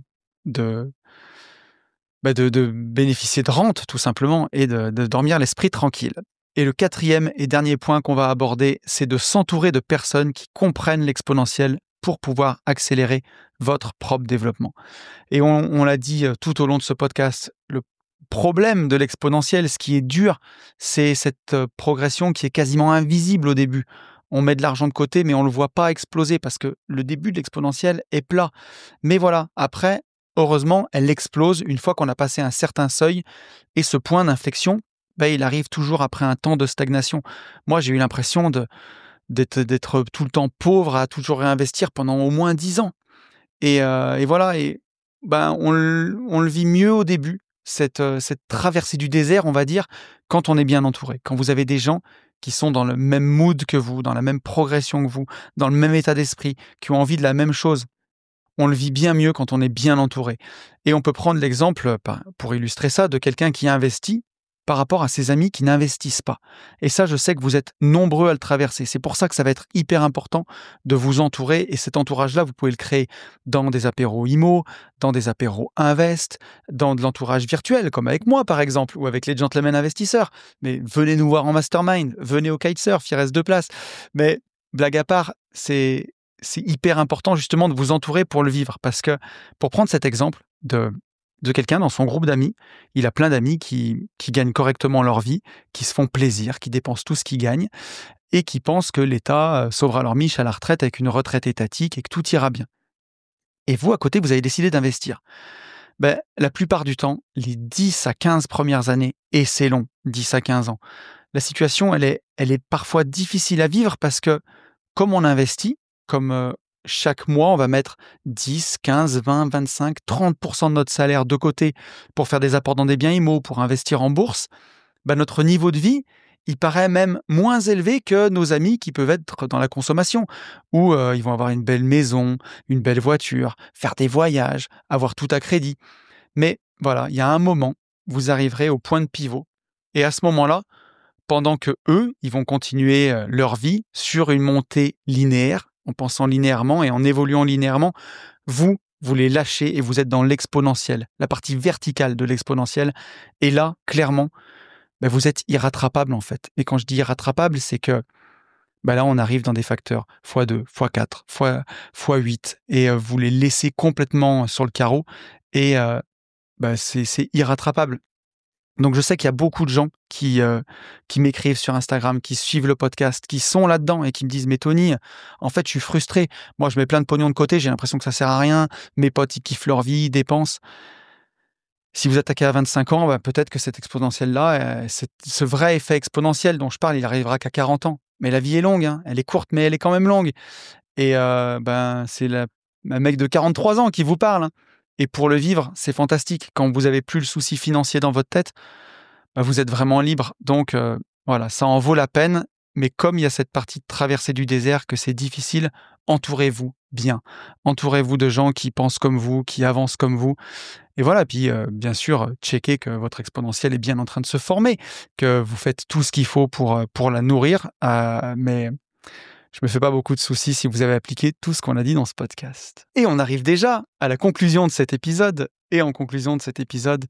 bénéficier de rente, tout simplement, et de dormir l'esprit tranquille. Et le 4e et dernier point qu'on va aborder, c'est de s'entourer de personnes qui comprennent l'exponentiel pour pouvoir accélérer votre propre développement. Et on l'a dit tout au long de ce podcast, problème de l'exponentiel, ce qui est dur, c'est cette progression qui est quasiment invisible au début. On met de l'argent de côté, mais on ne le voit pas exploser parce que le début de l'exponentiel est plat. Mais voilà, après, heureusement, elle explose une fois qu'on a passé un certain seuil. Et ce point d'inflexion, il arrive toujours après un temps de stagnation. Moi, j'ai eu l'impression d'être tout le temps pauvre à toujours réinvestir pendant au moins 10 ans. Et voilà, on le vit mieux au début, cette traversée du désert, on va dire, quand on est bien entouré. Quand vous avez des gens qui sont dans le même mood que vous, dans la même progression que vous, dans le même état d'esprit, qui ont envie de la même chose. On le vit bien mieux quand on est bien entouré. Et on peut prendre l'exemple, pour illustrer ça, de quelqu'un qui investit par rapport à ses amis qui n'investissent pas. Et ça, je sais que vous êtes nombreux à le traverser. C'est pour ça que ça va être hyper important de vous entourer. Et cet entourage-là, vous pouvez le créer dans des apéros IMO, dans des apéros Invest, dans de l'entourage virtuel, comme avec moi, par exemple, ou avec les gentlemen investisseurs. Mais venez nous voir en mastermind, venez au kitesurf, il reste 2 places. Mais blague à part, c'est hyper important justement de vous entourer pour le vivre. Parce que, pour prendre cet exemple de quelqu'un dans son groupe d'amis, il a plein d'amis qui gagnent correctement leur vie, qui se font plaisir, qui dépensent tout ce qu'ils gagnent et qui pensent que l'État sauvera leur miche à la retraite avec une retraite étatique et que tout ira bien. Et vous, à côté, vous avez décidé d'investir. La plupart du temps, les 10 à 15 premières années, et c'est long, 10 à 15 ans, la situation, elle est parfois difficile à vivre parce que, comme on investit, comme chaque mois, on va mettre 10, 15, 20, 25, 30% de notre salaire de côté pour faire des apports dans des biens immo, pour investir en bourse, notre niveau de vie, il paraît même moins élevé que nos amis qui peuvent être dans la consommation, où ils vont avoir une belle maison, une belle voiture, faire des voyages, avoir tout à crédit. Mais voilà, il y a un moment, vous arriverez au point de pivot. Et à ce moment-là, pendant que eux, ils vont continuer leur vie sur une montée linéaire, en pensant linéairement et en évoluant linéairement, vous les lâchez et vous êtes dans l'exponentiel, la partie verticale de l'exponentiel. Et là, clairement, vous êtes irrattrapable en fait. Et quand je dis irrattrapable, c'est que là, on arrive dans des facteurs x2, x4, x8 et vous les laissez complètement sur le carreau et c'est irrattrapable. Donc je sais qu'il y a beaucoup de gens qui m'écrivent sur Instagram, qui suivent le podcast, qui sont là-dedans et qui me disent « Mais Tony, en fait, je suis frustré. Moi, je mets plein de pognon de côté, j'ai l'impression que ça sert à rien. Mes potes, ils kiffent leur vie, ils dépensent. » Si vous attaquez à 25 ans, peut-être que cet exponentiel-là, ce vrai effet exponentiel dont je parle, il arrivera qu'à 40 ans. Mais la vie est longue, hein. Elle est courte, mais elle est quand même longue. Et c'est un mec de 43 ans qui vous parle, hein. Et pour le vivre, c'est fantastique. Quand vous n'avez plus le souci financier dans votre tête, vous êtes vraiment libre. Donc voilà, ça en vaut la peine. Mais comme il y a cette partie de traversée du désert, que c'est difficile, entourez-vous bien. Entourez-vous de gens qui pensent comme vous, qui avancent comme vous. Et voilà, puis bien sûr, checkez que votre exponentiel est bien en train de se former, que vous faites tout ce qu'il faut pour la nourrir. Mais je me fais pas beaucoup de soucis si vous avez appliqué tout ce qu'on a dit dans ce podcast. Et on arrive déjà à la conclusion de cet épisode. Et en conclusion de cet épisode,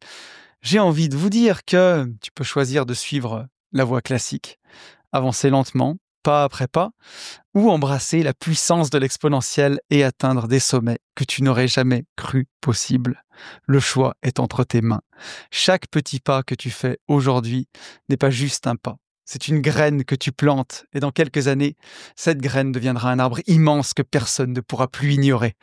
j'ai envie de vous dire que tu peux choisir de suivre la voie classique, avancer lentement, pas après pas, ou embrasser la puissance de l'exponentiel et atteindre des sommets que tu n'aurais jamais cru possible. Le choix est entre tes mains. Chaque petit pas que tu fais aujourd'hui n'est pas juste un pas. C'est une graine que tu plantes et dans quelques années, cette graine deviendra un arbre immense que personne ne pourra plus ignorer.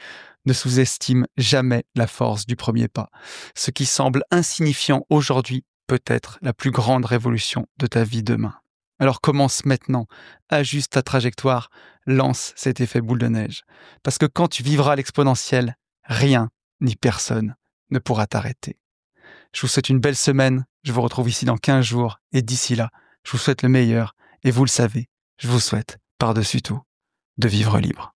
Ne sous-estime jamais la force du premier pas. Ce qui semble insignifiant aujourd'hui peut être la plus grande révolution de ta vie demain. Alors commence maintenant, ajuste ta trajectoire, lance cet effet boule de neige. Parce que quand tu vivras l'exponentiel, rien ni personne ne pourra t'arrêter. Je vous souhaite une belle semaine, je vous retrouve ici dans 15 jours et d'ici là, je vous souhaite le meilleur et vous le savez, je vous souhaite, par-dessus tout, de vivre libre.